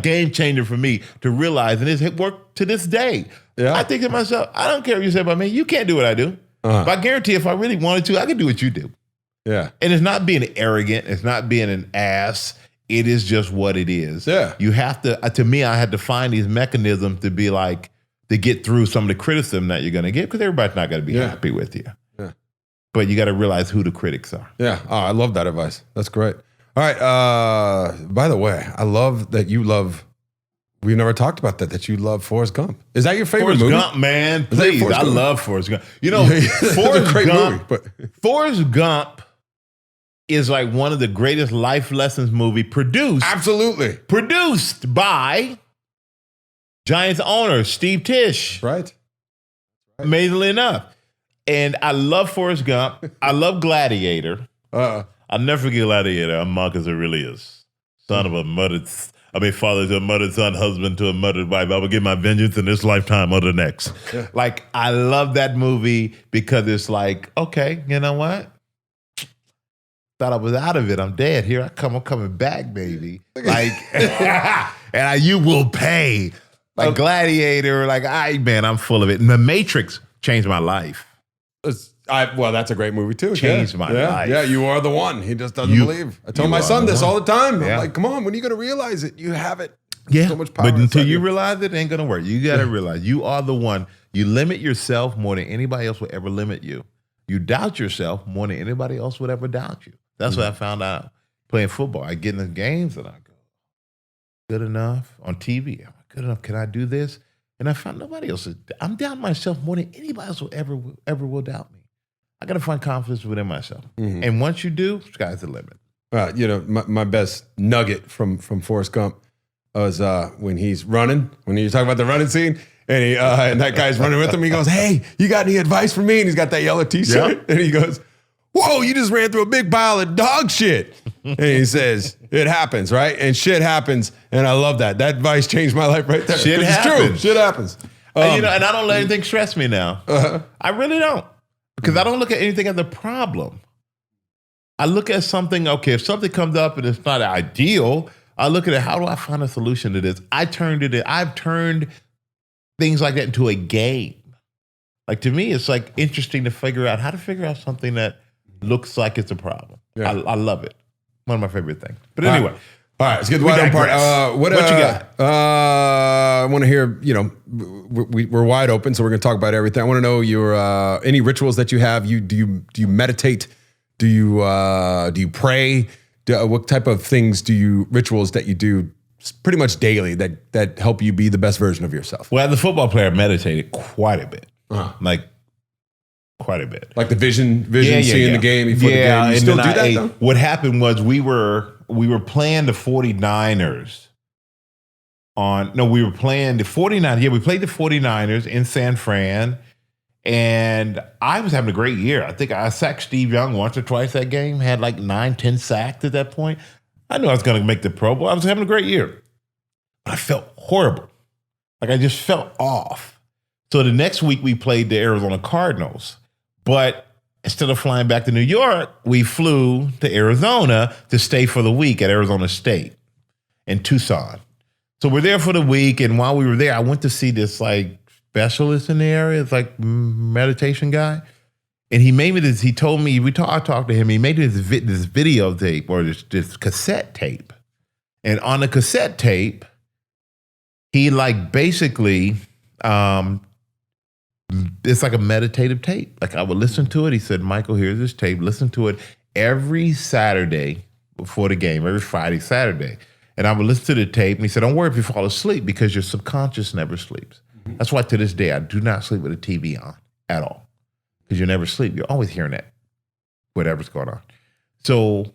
game changer for me to realize, and it worked to this day. Yeah. I think to myself, I don't care what you say about me. You can't do what I do. But I guarantee if I really wanted to, I could do what you do. Yeah. And it's not being arrogant. It's not being an ass. It is just what it is. Yeah. You have to me, I had to find these mechanisms to be like, to get through some of the criticism that you're going to get because everybody's not going to be happy with you. Yeah. but you got to realize who the critics are. Yeah. Oh, I love that advice. That's great. All right. By the way, I love that you love. We've never talked about that you love Forrest Gump. Is that your favorite movie? Forrest Gump, man. Please. I love Forrest Gump. You know, Forrest Gump. Forrest Gump is like one of the greatest life lessons movie produced. Absolutely. Produced by Giants owner Steve Tisch. Right. Amazingly enough. And I love Forrest Gump. I love Gladiator. I'll never forget Gladiator. I'm Marcus Aurelius, son of a father to a murdered son, husband to a murdered wife. I will get my vengeance in this lifetime or the next. Yeah. Like, I love that movie because it's like, okay, you know what? Thought I was out of it. I'm dead. Here I come. I'm coming back, baby. Like, and you will pay. Like Gladiator, like, I'm full of it. And The Matrix changed my life. Well, that's a great movie too. Changed my life. Yeah, you are the one. He just doesn't believe. I tell my son this all the time. I'm like, come on, when are you going to realize it? You have it. Yeah. So much power. But until you realize it ain't going to work. You got to realize you are the one. You limit yourself more than anybody else will ever limit you. You doubt yourself more than anybody else would ever doubt you. That's what I found out playing football. I get in the games and I go, good enough on TV. Am I good enough? Can I do this? And I found nobody else. I'm doubting myself more than anybody else will ever will doubt me. I got to find confidence within myself. Mm-hmm. And once you do, sky's the limit. You know, my best nugget from Forrest Gump was when he's running, when you're talking about the running scene, and and that guy's running with him. He goes, hey, you got any advice for me? And he's got that yellow t-shirt. Yep. And he goes, whoa, you just ran through a big pile of dog shit. And he says, it happens, right? And shit happens. And I love that. That advice changed my life right there. Shit happens. It's true. Shit happens. And I don't let anything stress me now. I really don't. Because I don't look at anything as a problem. I look at something, okay, if something comes up and it's not ideal, I look at it, how do I find a solution to this? I've turned things like that into a game. Like, to me, it's like interesting to figure out how to figure out something that looks like it's a problem. Yeah. I love it. One of my favorite things. But anyway. All right, let's get the wide open part. What you got? I want to hear, we're wide open, so we're going to talk about everything. I want to know your any rituals that you have. Do you meditate? Do you pray? What type of rituals that you do pretty much daily that help you be the best version of yourself? Well, as a football player, I meditated quite a bit. Like, quite a bit. Like the vision seeing the game before the game. You still do that, though? What happened was we were playing the 49ers we were playing the 49ers. Yeah, we played the 49ers in San Fran, and I was having a great year. I think I sacked Steve Young once or twice that game, had like 9-10 sacks at that point. I knew I was going to make the Pro Bowl. I was having a great year. But I felt horrible. Like, I just felt off. So the next week we played the Arizona Cardinals. But instead of flying back to New York, we flew to Arizona to stay for the week at Arizona State in Tucson. So we're there for the week, and while we were there, I went to see this like specialist in the area. It's like meditation guy, and he made me this. He told me I talked to him. He made this videotape or this cassette tape, and on the cassette tape, he like basically. It's like a meditative tape. Like, I would listen to it. He said, Michael, here's this tape. Listen to it every Saturday before the game, every Friday, Saturday. And I would listen to the tape. And he said, don't worry if you fall asleep because your subconscious never sleeps. Mm-hmm. That's why to this day, I do not sleep with a TV on at all. Because you never sleep. You're always hearing that, whatever's going on. So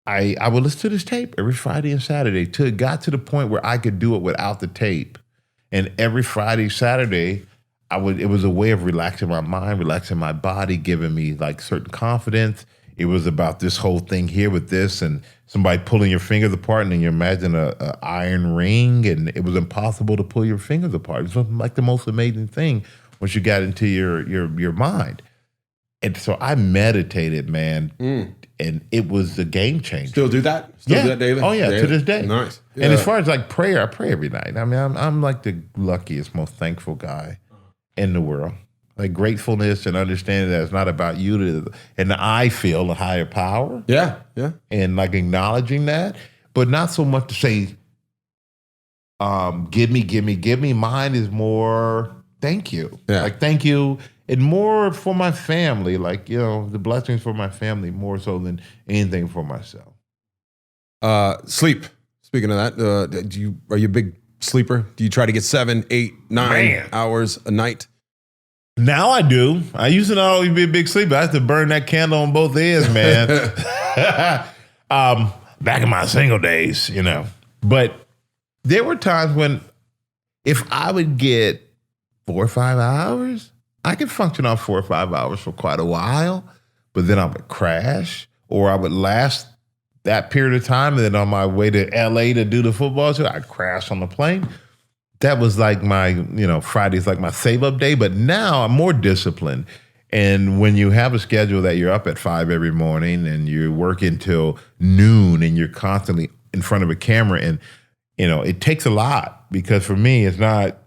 I would listen to this tape every Friday and Saturday till it got to the point where I could do it without the tape. And every Friday, Saturday, it was a way of relaxing my mind, relaxing my body, giving me like certain confidence. It was about this whole thing here with this and somebody pulling your fingers apart, and then you imagine a iron ring, and it was impossible to pull your fingers apart. It was like the most amazing thing once you got into your mind. And so I meditated, man, and it was a game changer. Still do that? Still do that daily? Oh, yeah, daily? To this day. Nice. Yeah. And as far as like prayer, I pray every night. I mean, I'm like the luckiest, most thankful guy in the world. Like gratefulness and understanding that it's not about you and I feel a higher power. Yeah, yeah. And like acknowledging that, but not so much to say, give me. Mine is more thank you. Yeah. Like, thank you. And more for my family, like, you know, the blessings for my family more so than anything for myself. Sleep. Speaking of that, are you a big sleeper? Do you try to get 7, 8, 9 hours a night? Now I do. I used to not always be a big sleeper. I had to burn that candle on both ends, man. Back in my single days, you know. But there were times when if I would get 4 or 5 hours, I could function on 4 or 5 hours for quite a while, but then I would crash, or I would last that period of time, and then on my way to LA to do the football show, I'd crash on the plane. That was like my, you know, Friday's like my save up day, but now I'm more disciplined. And when you have a schedule that you're up at 5 every morning and you work until noon and you're constantly in front of a camera, and, you know, it takes a lot, because for me, it's not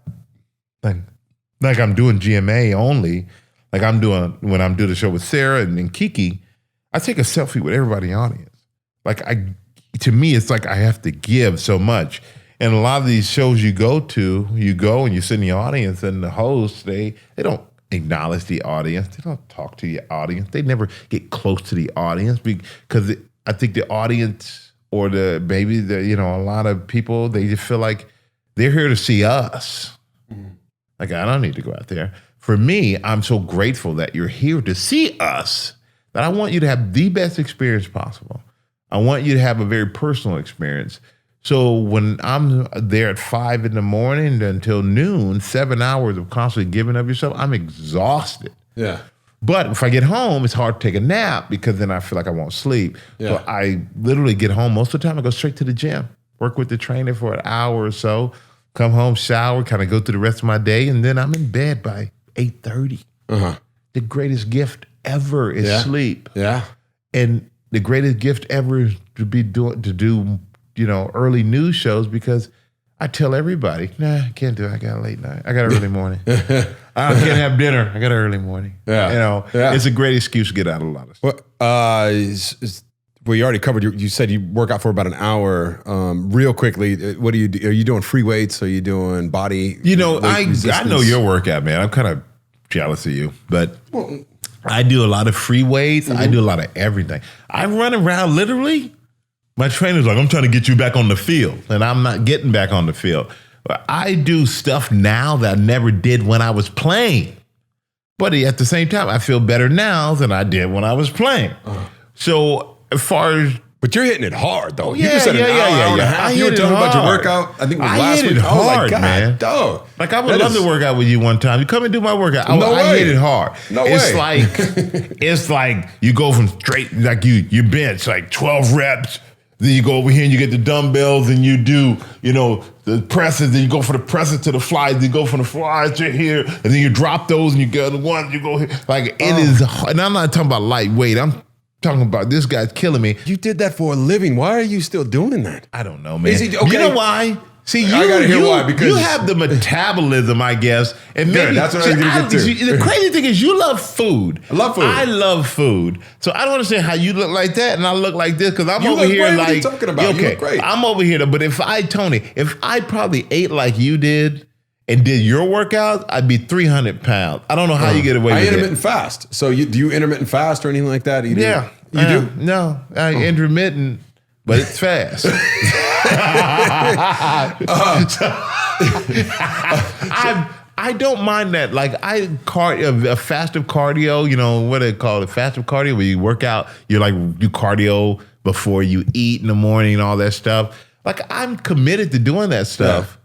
like I'm doing GMA only. Like I'm doing, when I'm doing the show with Sara and Keke, I take a selfie with everybody in the audience. Like to me, it's like I have to give so much. And a lot of these shows you go and you sit in the audience, and the hosts, they don't acknowledge the audience. They don't talk to the audience. They never get close to the audience, because I think the audience, or a lot of people, they just feel like they're here to see us. Like, I don't need to go out there. For me, I'm so grateful that you're here to see us, that I want you to have the best experience possible. I want you to have a very personal experience. So when I'm there at 5 in the morning until noon, 7 hours of constantly giving of yourself, I'm exhausted. Yeah. But if I get home, it's hard to take a nap, because then I feel like I won't sleep. Yeah. So I literally get home. Most of the time, I go straight to the gym, work with the trainer for an hour or so, come home, shower, kind of go through the rest of my day, and then I'm in bed by 8:30. The greatest gift ever is sleep. Yeah. And the greatest gift ever is to do early news shows, because I tell everybody, I can't do it. I got a late night. I got an early morning. I can't have dinner. I got an early morning. Yeah. It's a great excuse to get out of a lot of stuff. Well, you already covered. You said you work out for about an hour. Real quickly, what do you do? Are you doing free weights? Are you doing body? I know your workout, man. I'm kind of jealous of you, but I do a lot of free weights. I do a lot of everything. I run around literally. My trainer's like, I'm trying to get you back on the field, and I'm not getting back on the field. But I do stuff now that I never did when I was playing. But at the same time, I feel better now than I did when I was playing. So as far as... But you're hitting it hard, though. Yeah, you just said an hour and a half. You were telling about your workout. I think it was last week. I hit it hard, man. Dog. Like, I would love to work out with you one time. You come and do my workout. I hit it hard. It's like you go from straight, like you bench like 12 reps. Then you go over here and you get the dumbbells and you do, the presses. Then you go for the presses to the flies. Then you go from the flies to here. And then you drop those and you go to one. You go here. Like, it is hard. And I'm not talking about lightweight. I'm talking about this guy's killing me. You did that for a living. Why are you still doing that? I don't know, man. Okay. You know why? See, I gotta hear why, because you have the metabolism, I guess. And maybe that's what I was going to get to. The crazy thing is you love food. I love food. I love food. So I don't understand how you look like that and I look like this, because I'm over here great. like... What are you talking about? Okay, you look great. I'm over here, but if I probably ate like you did and did your workouts, I'd be 300 pounds. I don't know how you get away with it. I intermittent fast. So do you intermittent fast or anything like that? You do? You do? No, intermittent, but it's fast. I don't mind that. Like, a fasted cardio, what they call it, fasted cardio, where you work out, you do cardio before you eat in the morning and all that stuff. Like, I'm committed to doing that stuff.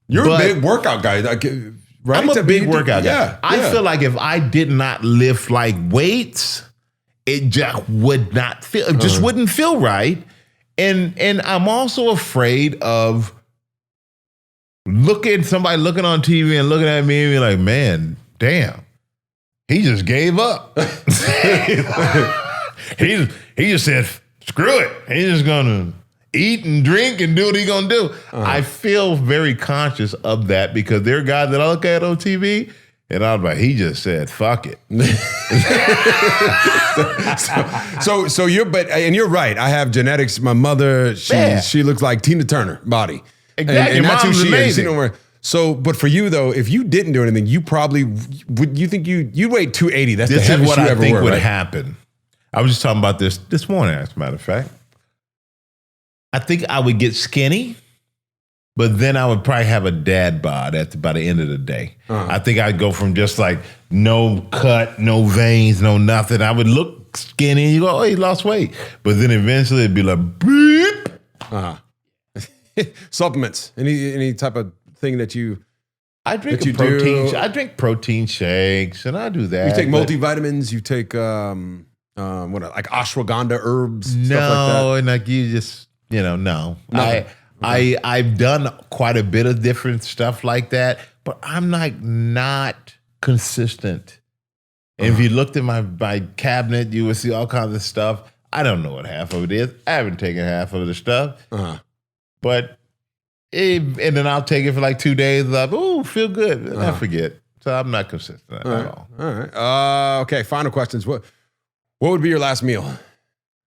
Yeah. You're a big workout guy. Right? I'm a big workout guy. Yeah. I feel like if I did not lift like weights, it just would not feel, it just wouldn't feel right. And I'm also afraid of somebody looking on TV and looking at me and be like, man, damn, he just gave up. he just said, screw it. He's just gonna eat and drink and do what he's gonna do. I feel very conscious of that, because there are guys that I look at on TV and I'm like, he just said, fuck it. So you're right. I have genetics. My mother, she looks like Tina Turner body. Exactly. And that's who she amazing. is. So, but for you though, if you didn't do anything, you probably would. You think you'd weigh 280? That's This the is heaviest what you I ever think were, would right? happen. I was just talking about this morning, as a matter of fact. I think I would get skinny, but then I would probably have a dad bod by the end of the day. I think I'd go from just like no cut, no veins, no nothing. I would look skinny. You go, oh, he lost weight. But then eventually it'd be like, beep. Supplements, any type of thing that you I drink that you protein. do. I drink protein shakes, and I do that. take but multivitamins, you take what like ashwagandha herbs, stuff like No, and like you just no. Nothing. I've done quite a bit of different stuff like that, but I'm not consistent. And if you looked at my cabinet, you would see all kinds of stuff. I don't know what half of it is. I haven't taken half of the stuff. But and then I'll take it for like 2 days. Like, oh, feel good. And I forget. So I'm not consistent at all. that. All right. Okay. Final questions. What would be your last meal?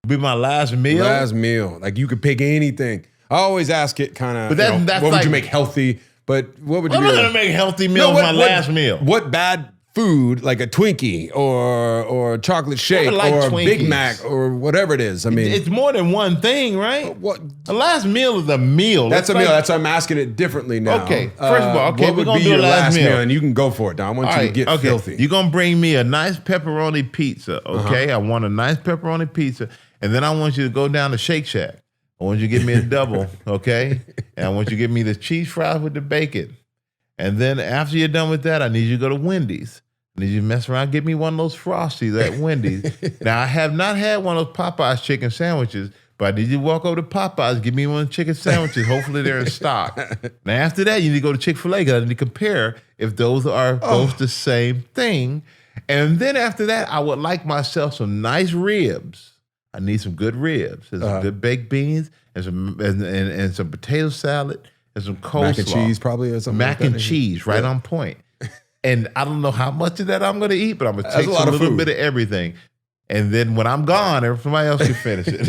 Be my last meal. Last meal. Like you could pick anything. I always ask it kind of. But that's what would like- you make healthy? But what would you? I'm be not gonna make a healthy meal No, with my last meal. What bad food, like a Twinkie or a chocolate shake like or a Big Twinkies. Mac or whatever it is? I mean, It's more than one thing, right? what? A last meal is a meal. That's a like- meal. That's why I'm asking it differently now. Okay, first of all, okay, what we're would gonna be do your a last meal. and you can go for it. Now I want All you right, to get okay. filthy. You're gonna bring me a nice pepperoni pizza, okay? I want a nice pepperoni pizza, and then I want you to go down to Shake Shack. I want you to give me a double, okay? And I want you to give me the cheese fries with the bacon. And then after you're done with that, I need you to go to Wendy's. I need you to mess around, get me one of those Frosties at Wendy's. Now, I have not had one of those Popeyes chicken sandwiches, but I need you to walk over to Popeyes, give me one of the chicken sandwiches. Hopefully they're in stock. Now, after that, you need to go to Chick-fil-A because I need to compare if those are both the same thing. And then after that, I would like myself some nice ribs. I need some good ribs and some good baked beans and some potato salad and some coleslaw. Mac and cheese, probably, or something. Mac like and that. cheese, right on point. And I don't know how much of that I'm going to eat, but I'm going to take a lot a of little food. bit of everything. And then when I'm gone, somebody else can finish it.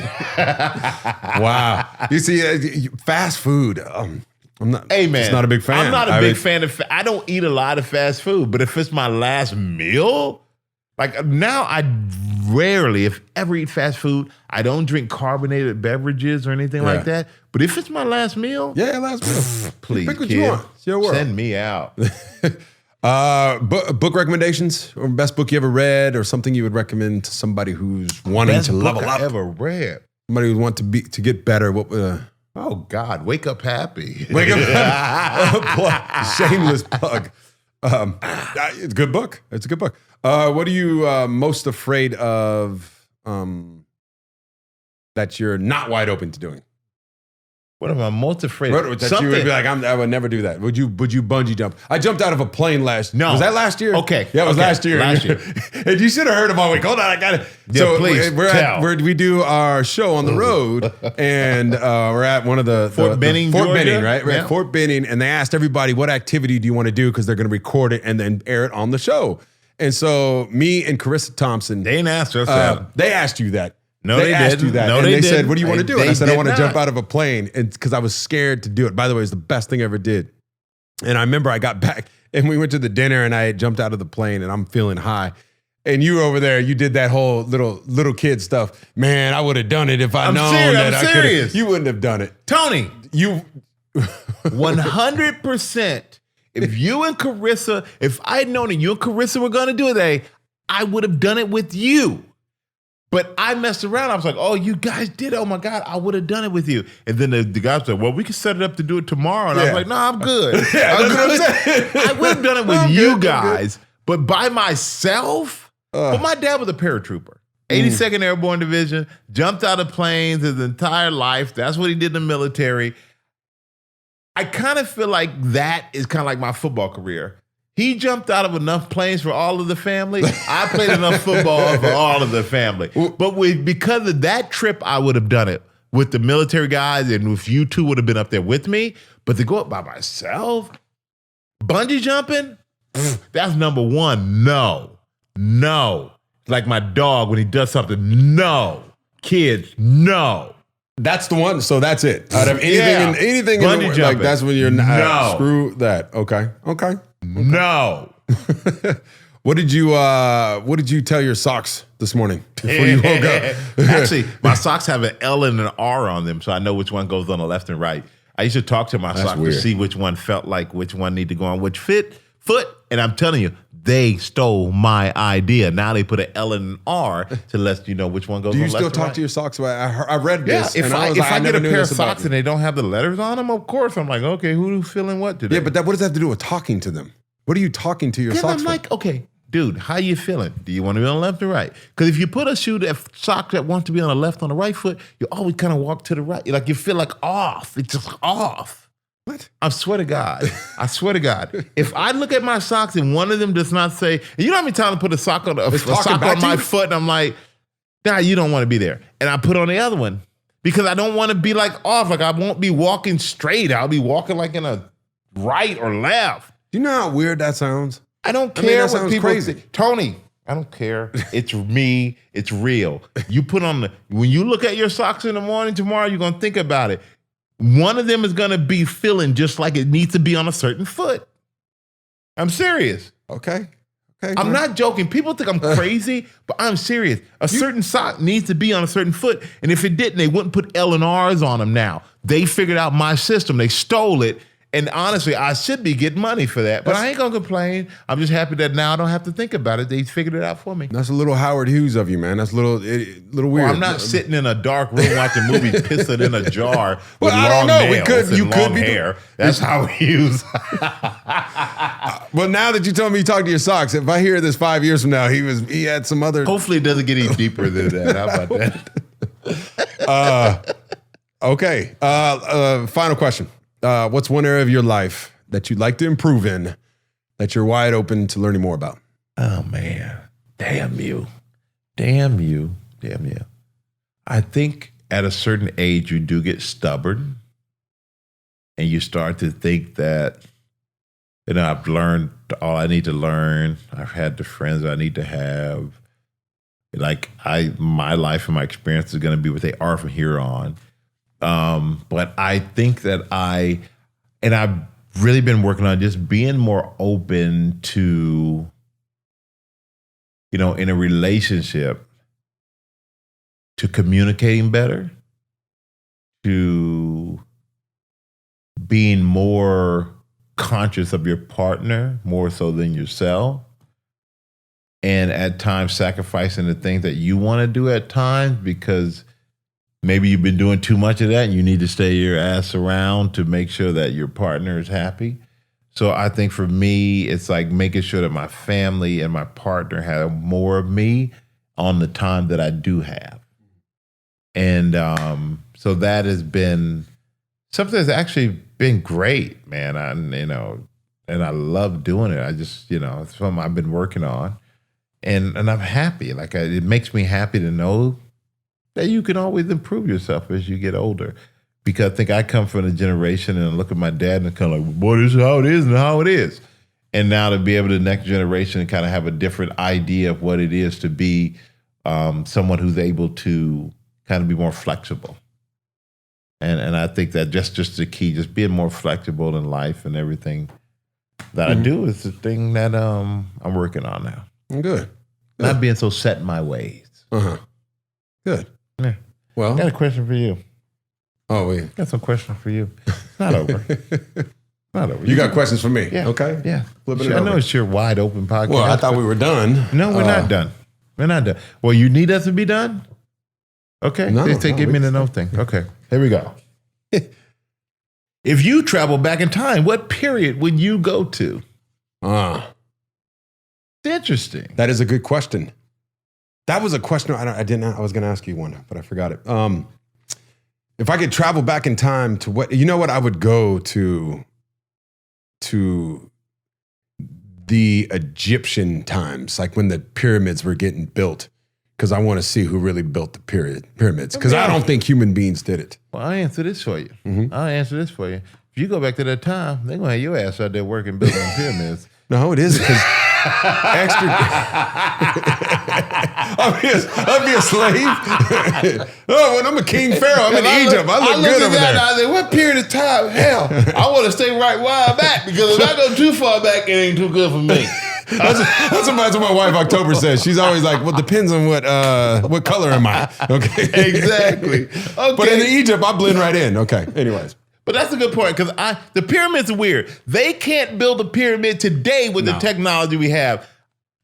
Wow. You see, fast food. I'm not. Hey, man. Just not a big fan. I'm not a big fan of I don't eat a lot of fast food, but if it's my last meal, like now I rarely, if ever, eat fast food. I don't drink carbonated beverages or anything like that. But if it's my last meal, Yeah, last meal. please, Pick what kid, you want. It's your world. send me out. Book recommendations or best book you ever read or something you would recommend to somebody who's wanting Best to level book up. I ever read. Somebody who want to get better. What? Oh God, wake up happy. Wake up. Shameless plug. It's a good book. It's a good book. What are you most afraid of that you're not wide open to doing? What am I most afraid of? That you would be like, I would never do that. Would you bungee jump? I jumped out of a plane last year. No. Was that last year? Okay. Yeah, it was Okay. last year. Last year. And you should have heard him all week. Hold on, I got it. Yeah, please, tell. We do our show on the road, and we're at one of the Fort Benning, Fort Georgia? Benning, right? We're Yeah. at Fort Benning, and they asked everybody what activity do you want to do because they're going to record it and then air it on the show. And so me and Carissa Thompson, They ain't asked us that. they asked you that. No, they they asked didn't. you that. No, and they they said, didn't. what do you want to They- do? And I they said, I did want to not. jump out of a plane. And because I was scared to do it. By the way, it was the best thing I ever did. And I remember I got back and we went to the dinner and I had jumped out of the plane and I'm feeling high. And you were over there, you did that whole little kid stuff. Man, I would have done it if I'd known that I could have. You wouldn't have done it. Tony, You 100%. If you and Carissa, if I had known that you and Carissa were going to do it, I would have done it with you. But I messed around. I was like, oh, you guys did it. Oh, my God, I would have done it with you. And then the guy said, well, we can set it up to do it tomorrow. And I was like, no, I'm good. Yeah, I'm that's what I'm good. saying. I would have done it with I'm you good, I'm good. guys. But by myself? But my dad was a paratrooper. 82nd Airborne Division, jumped out of planes his entire life. That's what he did in the military. I kind of feel like that is kind of like my football career. He jumped out of enough planes for all of the family. I played enough football for all of the family. But because of that trip, I would have done it with the military guys, and if you two would have been up there with me. But to go up by myself, bungee jumping, that's number one. No. Like my dog when he does something. No. Kids, no. That's the one. So that's it. Out of anything in the, like that's when you're not screw that. Okay. No. What did you tell your socks this morning before you woke up? Actually, my socks have an L and an R on them, so I know which one goes on the left and right. I used to talk to my socks to see which one felt like which one need to go on which foot. And I'm telling you, they stole my idea. Now they put an L and an R to let you know which one goes on the left. Do you still talk to your socks? I read this. Yeah, if I get a pair of socks and they don't have the letters on them, of course, I'm like, okay, who's feeling what today? Yeah, but what does that have to do with talking to them? What are you talking to your socks I'm like, okay, dude, how you feeling? Do you want to be on the left or right? Because if you put a sock that wants to be on the left on the right foot, you always kind of walk to the right. Like you feel like off. It's just off. What? I swear to God. If I look at my socks and one of them does not say, you know how many times I put a sock on my foot and I'm like, nah, you don't want to be there. And I put on the other one because I don't want to be like off. Like I won't be walking straight. I'll be walking like in a right or left. Do you know how weird that sounds? I don't care what people crazy. Tony, I don't care. It's me. It's real. You put on when you look at your socks in the morning tomorrow, you're going to think about it. One of them is going to be feeling just like it needs to be on a certain foot. I'm serious. Okay. I'm not joking. People think I'm crazy, but I'm serious. A certain sock needs to be on a certain foot. And if it didn't, they wouldn't put L and R's on them now. They figured out my system. They stole it. And honestly, I should be getting money for that. But I ain't going to complain. I'm just happy that now I don't have to think about it. They figured it out for me. That's a little Howard Hughes of you, man. That's a little weird. Well, I'm not sitting in a dark room watching movies, pissing in a jar with I don't know. You could be hair. That's Howard Hughes. Well, now that you told me you talked to your socks, if I hear this 5 years from now, he had some other. Hopefully, it doesn't get any deeper than that. How about that? Okay. Final question. What's one area of your life that you'd like to improve in that you're wide open to learning more about? Oh, man. Damn you. I think at a certain age, you do get stubborn and you start to think that, I've learned all I need to learn. I've had the friends I need to have. Like my life and my experience is going to be what they are from here on. But I think that I've really been working on just being more open to, in a relationship, to communicating better, to being more conscious of your partner, more so than yourself. And at times sacrificing the things that you want to do at times because maybe you've been doing too much of that and you need to stay your ass around to make sure that your partner is happy. So I think for me, it's like making sure that my family and my partner have more of me on the time that I do have. And so that has been something that's actually been great, man. And I love doing it. I just, it's something I've been working on. And I'm happy. Like it makes me happy to know that you can always improve yourself as you get older. Because I think I come from a generation and I look at my dad and kind of like, boy, this is how it is and how it is. And now to be able to the next generation and kind of have a different idea of what it is to be someone who's able to kind of be more flexible. And I think that just the key, just being more flexible in life and everything that I do is the thing that I'm working on now. Good. Not being so set in my ways. Good. Yeah. Well, I got a question for you. Oh, wait. Got some questions for you. Not over. Not over. You got questions for me? Yeah. Okay. Yeah. Flipping it I over. know it's your wide open podcast. Well, I thought we were done. No, we're not done. We're not done. Well, you need us to be done? Okay. No, they give me the no thing. Okay. Here we go. If you travel back in time, what period would you go to? It's interesting. That is a good question. That was a question I was going to ask you one, but I forgot it. If I could travel back in time to what I would go to the Egyptian times, like when the pyramids were getting built, because I want to see who really built the pyramids, because I don't think human beings did it. Well, I'll answer this for you. Mm-hmm. I'll answer this for you. If you go back to that time, they're going to have your ass out there working, building pyramids. No, it is because extra. I'll be a slave. Oh, when I'm a king pharaoh, I'm in Egypt. I look good over there. And I said, what period of time? Hell, I want to stay right where I'm at because if I go too far back, it ain't too good for me. That's what my wife October says. She's always like, "Well, depends on what color am I?" Okay, exactly. Okay. But in Egypt, I blend right in. Okay. Anyways, but that's a good point because the pyramids are weird. They can't build a pyramid today with the technology we have.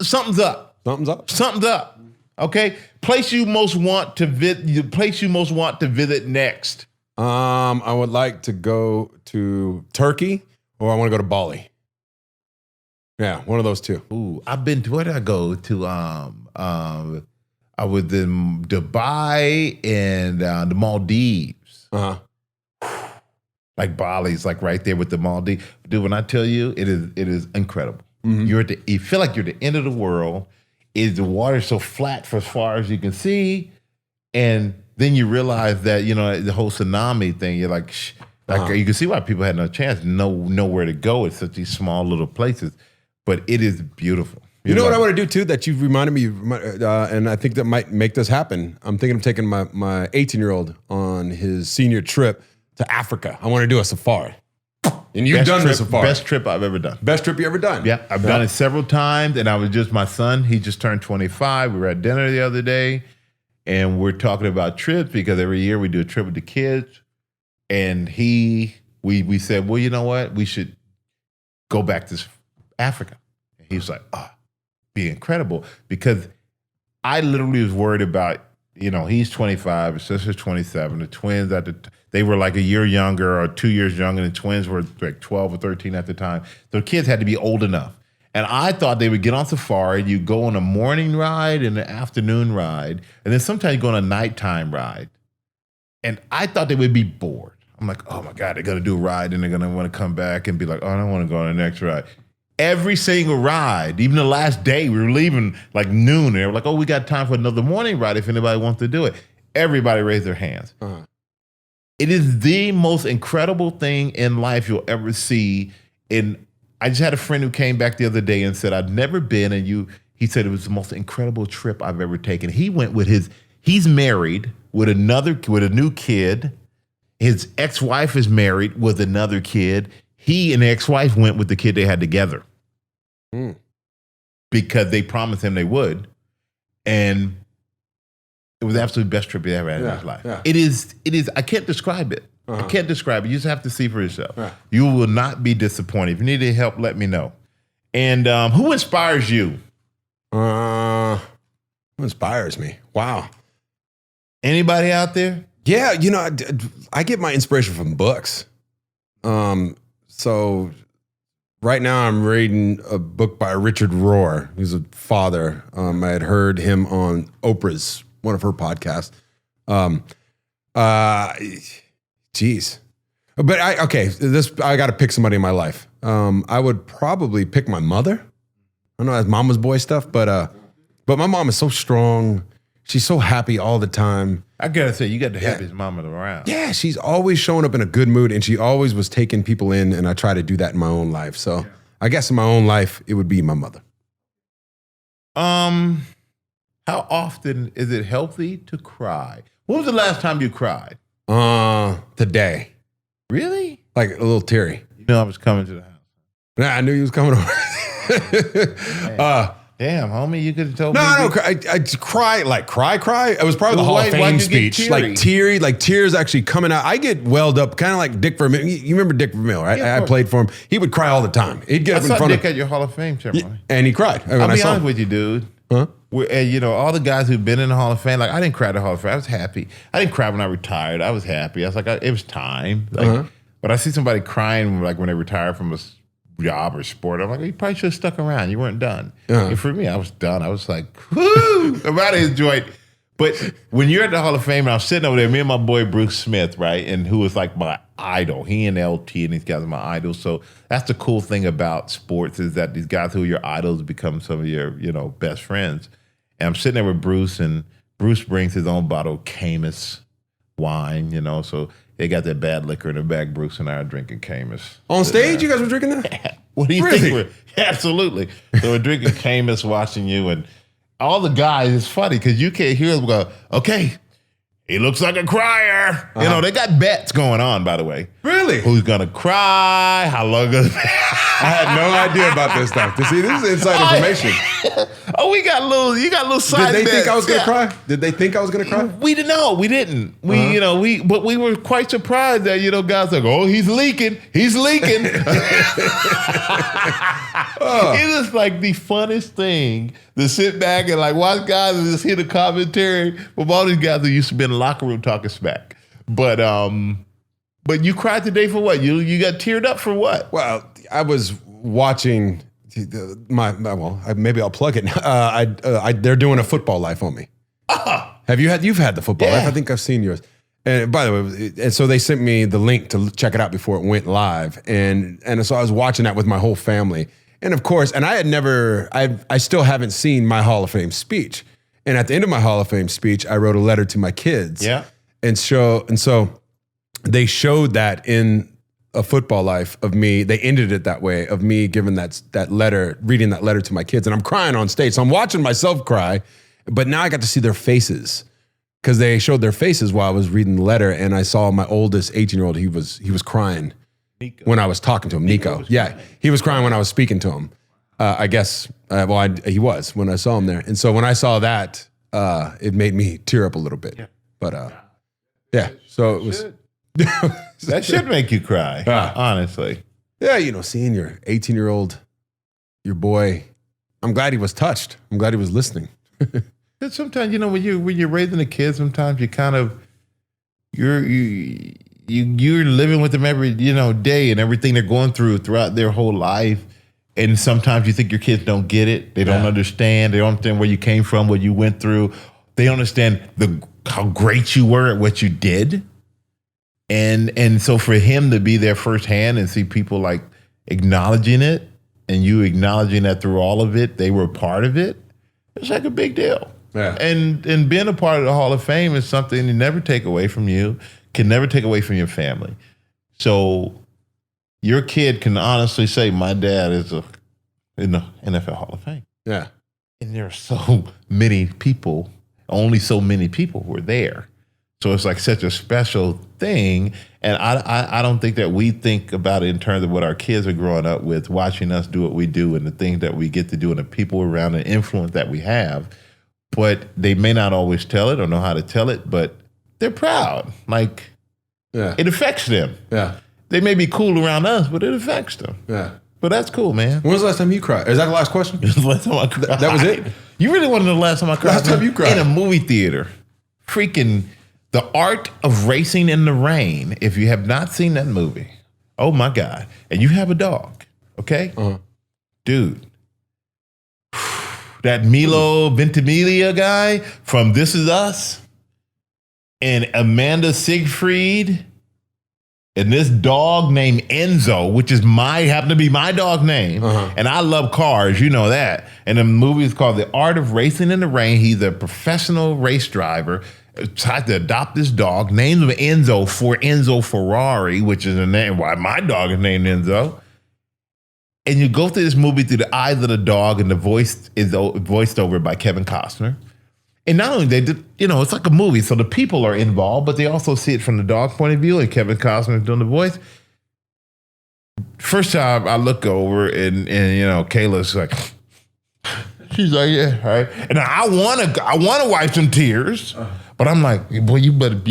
Something's up. Something's up. Something's up. Okay. Place you most want to visit. The place you most want to visit next. I would like to go to Turkey, or I want to go to Bali. Yeah, one of those two. Ooh, I've been to, where did I go to? I was in Dubai and the Maldives. Like Bali's like right there with the Maldives. Dude, when I tell you, it is incredible. Mm-hmm. You feel like you're at the end of the world. The water's so flat for as far as you can see. And then you realize that, the whole tsunami thing, you're like, you can see why people had no chance, nowhere to go. It's such these small little places. But it is beautiful. You know what I want to do too that you've reminded me, and I think that might make this happen. I'm thinking of taking my 18-year-old on his senior trip to Africa. I want to do a safari. And you've done the safari. Best trip I've ever done. Best trip you ever done? Yeah, I've done it several times, and I was just my son. He just turned 25. We were at dinner the other day, and we're talking about trips because every year we do a trip with the kids. And we said, well, you know what? We should go back to Africa. And he was like, be incredible. Because I literally was worried about, he's 25, his sister's 27, the twins they were like a year younger or 2 years younger, and the twins were like 12 or 13 at the time. So the kids had to be old enough. And I thought they would get on safari, you go on a morning ride and an afternoon ride, and then sometimes you go on a nighttime ride. And I thought they would be bored. I'm like, oh my God, they're gonna do a ride and they're gonna wanna come back and be like, oh, I don't wanna go on the next ride. Every single ride, even the last day, we were leaving like noon. They were like, oh, we got time for another morning ride if anybody wants to do it. Everybody raised their hands. It is the most incredible thing in life you'll ever see. And I just had a friend who came back the other day and said, I've never been, and he said it was the most incredible trip I've ever taken. He went with he's married with a new kid. His ex-wife is married with another kid. He and the ex-wife went with the kid they had together because they promised him they would. And it was the absolute best trip he ever had in his life. Yeah. It is, I can't describe it. I can't describe it. You just have to see for yourself. Yeah. You will not be disappointed. If you need any help, let me know. And who inspires you? Who inspires me? Wow. Anybody out there? Yeah, I get my inspiration from books. So right now I'm reading a book by Richard Rohr, who's a father. I had heard him on Oprah's, one of her podcasts. Geez. But I got to pick somebody in my life. I would probably pick my mother. I know that's mama's boy stuff, but my mom is so strong. She's so happy all the time. I gotta say, you got the happiest mama around. Yeah, she's always showing up in a good mood, and she always was taking people in, and I try to do that in my own life. So I guess in my own life, it would be my mother. How often is it healthy to cry? When was the last time you cried? Today. Really? Like a little teary. You know I was coming to the house. Nah, I knew you was coming over. Damn, homie, you could have told me. No, I cry, like cry. It was probably the Hall of Fame speech. Like teary, like tears actually coming out. I get welled up, kind of like Dick Vermeil. You remember Dick Vermeil, right? Yeah, I played for him. He would cry all the time. He'd get up in front Dick at your Hall of Fame ceremony. And he cried. I'll be honest with you, dude. Huh? And all the guys who've been in the Hall of Fame, like I didn't cry at the Hall of Fame. I was happy. I didn't cry when I retired. I was happy. I was like, it was time. Like, but I see somebody crying like when they retire from a job or sport. I'm like, you probably should have stuck around. You weren't done. And for me, I was done. I was like, whoo, I'm out of his joint. But when you're at the Hall of Fame, and I was sitting over there, me and my boy Bruce Smith, right, and who was like my idol. He and LT and these guys are my idols. So that's the cool thing about sports is that these guys who are your idols become some of your, best friends. And I'm sitting there with Bruce, and Bruce brings his own bottle of Camus wine, so they got that bad liquor in the back. Bruce and I are drinking Camus. On stage, you guys were drinking that? What do you Really? think? Absolutely. So we're drinking Camus, watching you, and all the guys. It's funny because you can't hear them go, okay, he looks like a crier. You know, they got bets going on, by the way. Really? Who's gonna cry? How long? I had no idea about this stuff. This is inside information. Oh, you got little side Did they think bets. I was gonna cry? Did they think I was gonna cry? We didn't know. We didn't. But we were quite surprised that, guys like, oh, he's leaking. He's leaking. It is like the funnest thing to sit back and like watch guys and just hear the commentary from all these guys who used to be in the locker room talking smack. But you cried today for what? You got teared up for what? Well, I was watching maybe I'll plug it. They're doing a football life on me. You've had the football life? I think I've seen yours. And by the way, and so they sent me the link to check it out before it went live. And so I was watching that with my whole family. And of course, and I still haven't seen my Hall of Fame speech. And at the end of my Hall of Fame speech, I wrote a letter to my kids. Yeah. And so they showed that in a football life of me. They ended it that way, of me giving that letter, reading that letter to my kids. And I'm crying on stage. So I'm watching myself cry, but now I got to see their faces because they showed their faces while I was reading the letter. And I saw my oldest 18-year-old, he was crying when I was talking to him. Nico. Yeah, he was crying when I was speaking to him. I guess, he was when I saw him there. And so when I saw that, it made me tear up a little bit. Yeah. But so it was... That should make you cry, honestly. Yeah, seeing your 18-year-old, your boy, I'm glad he was touched. I'm glad he was listening. Sometimes, when you're raising a kid, sometimes you kind of you're living with them every day and everything they're going throughout their whole life. And sometimes you think your kids don't get it. They don't understand. They don't understand where you came from, what you went through. They don't understand how great you were at what you did. And so for him to be there firsthand and see people like acknowledging it and you acknowledging that through all of it, they were a part of it, it's like a big deal. Yeah. And being a part of the Hall of Fame is something you never take away from you, can never take away from your family. So your kid can honestly say, my dad is in the NFL Hall of Fame. Yeah. And there are so many people, only so many people were there. So it's like such a special thing. And I don't think that we think about it in terms of what our kids are growing up with, watching us do what we do and the things that we get to do and the people around and influence that we have. But they may not always tell it or know how to tell it, but they're proud. Like, it affects them. Yeah. They may be cool around us, but it affects them. Yeah. But that's cool, man. When was the last time you cried? Is that the last question? The last time I cried. That was it? You really want to know the last time I cried? Last time you cried? In a movie theater. Freaking... The Art of Racing in the Rain, if you have not seen that movie, oh my God, and you have a dog, okay? Dude, that Milo Ventimiglia guy from This Is Us and Amanda Siegfried and this dog named Enzo, which is happened to be my dog name, and I love cars, you know that. And the movie is called The Art of Racing in the Rain. He's a professional race driver. Tried to adopt this dog, named him Enzo for Enzo Ferrari, which is the name why my dog is named Enzo. And you go through this movie through the eyes of the dog, and the voice is voiced over by Kevin Costner. And not only they did, it's like a movie, so the people are involved, but they also see it from the dog point of view, and Kevin Costner is doing the voice. First time I look over, and Kayla's like, she's like, yeah, all right. And I wanna wipe some tears. But I'm like, boy, you better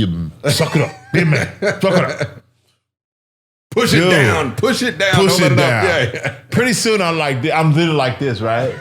suck it up. Be a man. Suck it up. Push it down. Push it down. Push it down. Yeah. Pretty soon I'm literally like this, right?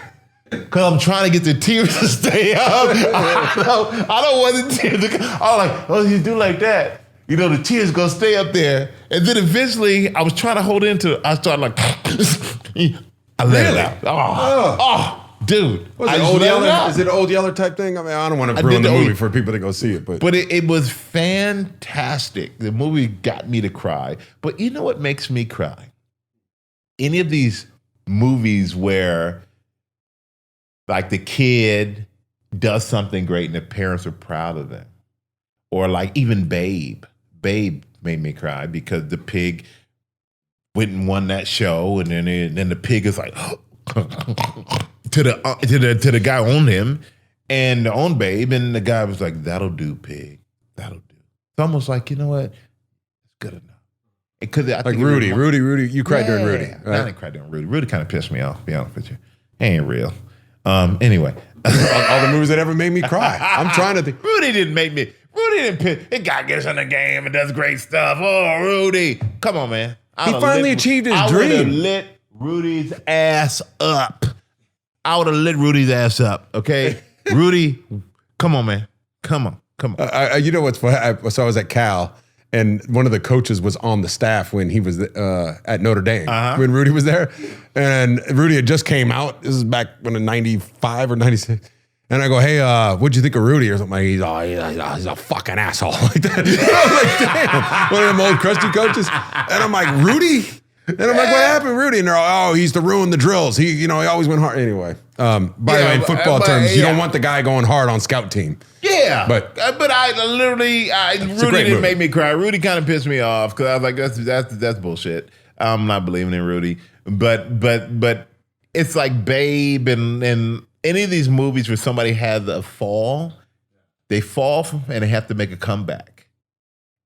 Because I'm trying to get the tears to stay up. I don't want the tears to come. I'm like, oh, you do like that. The tears gonna stay up there. And then eventually I was trying to hold into it. I started like, I let it out. Oh. Dude, is it an Old Yeller type thing? I mean, I don't want to ruin the movie for people to go see it, but it was fantastic. The movie got me to cry. But you know what makes me cry? Any of these movies where, like, the kid does something great and the parents are proud of them, or like even Babe made me cry because the pig went and won that show, and then the pig is like to the guy who owned him and the own babe, and the guy was like, "That'll do, pig. That'll do." It's almost like, you know what? It's good enough. Because like Rudy, you cried during Rudy. Right? I didn't cry during Rudy. Rudy kind of pissed me off, to be honest with you. He ain't real. Anyway. all the movies that ever made me cry. I'm trying to think. Rudy didn't piss. The guy gets in the game and does great stuff. Oh, Rudy. Come on, man. He finally achieved his dream. I would have lit Rudy's ass up. Okay? Rudy, come on, man. Come on. You know what's funny? So I was at Cal, and one of the coaches was on the staff when he was at Notre Dame, when Rudy was there. And Rudy had just came out. This is back when in 95 or 96. And I go, hey, what'd you think of Rudy? Or something like, he's a fucking asshole. Like that. I'm like, damn. One of them old crusty coaches. And I'm like, Rudy? And I'm like, what happened, Rudy? And they're all, he used to ruin the drills. He always went hard. Anyway, by the way, in football terms, you don't want the guy going hard on scout team. Yeah, but Rudy didn't make me cry. Rudy kind of pissed me off because I was like, that's bullshit. I'm not believing in Rudy. But it's like Babe and any of these movies where somebody has a fall, they fall and they have to make a comeback.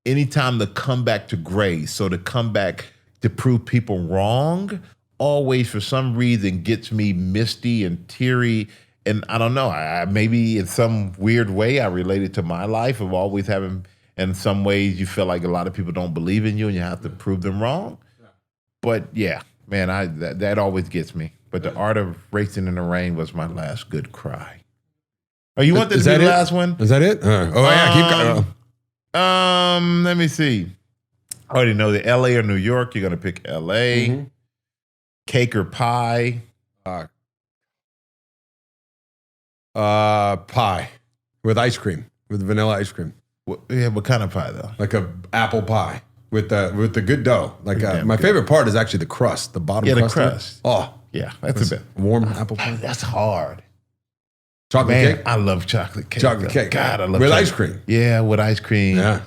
Anytime the comeback to grace, so the comeback to prove people wrong, always for some reason gets me misty and teary. And I don't know, maybe in some weird way I relate it to my life of always having, in some ways you feel like a lot of people don't believe in you and you have to prove them wrong. But yeah, man, that always gets me. But The Art of Racing in the Rain was my last good cry. Oh, you want this to be the last one? Is that it? Yeah, keep going. Let me see. I already know the LA or New York. You're gonna pick LA. Mm-hmm. Cake or pie? Pie with ice cream, with vanilla ice cream. What kind of pie though? Like a apple pie with the good dough. Like my favorite part is actually the crust, the bottom crust. Yeah, the crust. Oh, yeah, that's a bit warm apple pie. That's hard. Chocolate cake. I love chocolate cake. Chocolate cake. God, I love with chocolate. Ice cream. Yeah, with ice cream. Yeah.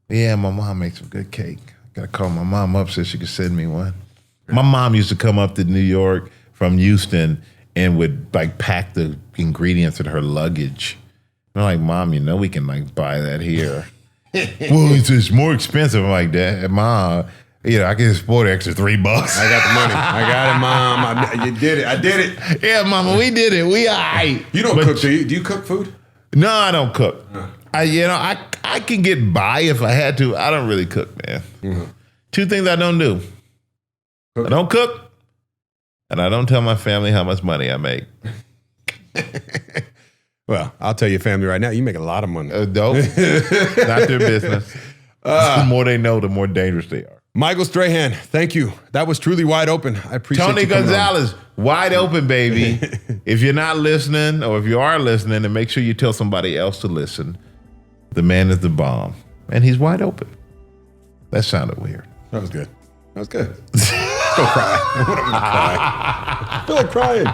Yeah, my mom makes some good cake. Gotta call my mom up so she could send me one. My mom used to come up to New York from Houston and would like pack the ingredients in her luggage. And I'm like, Mom, you know we can like buy that here. Well, it's more expensive. I'm like, Dad, Mom, I can afford the extra $3. I got the money. I got it, Mom. You did it. I did it. Yeah, Mama, we did it. We all right. You don't cook, do you? Do you cook food? No, I don't cook. I can get by if I had to. I don't really cook, man. Mm-hmm. Two things I don't do. I don't cook, and I don't tell my family how much money I make. Well, I'll tell your family right now, you make a lot of money. Dope. Not their business. The more they know, the more dangerous they are. Michael Strahan, thank you. That was truly wide open. I appreciate Tony you Gonzalez, wide open, baby. If you're not listening, or if you are listening, then make sure you tell somebody else to listen. The man is the bomb, and he's wide open. That sounded weird. That was good. That was good. Let's go cry. I feel like crying.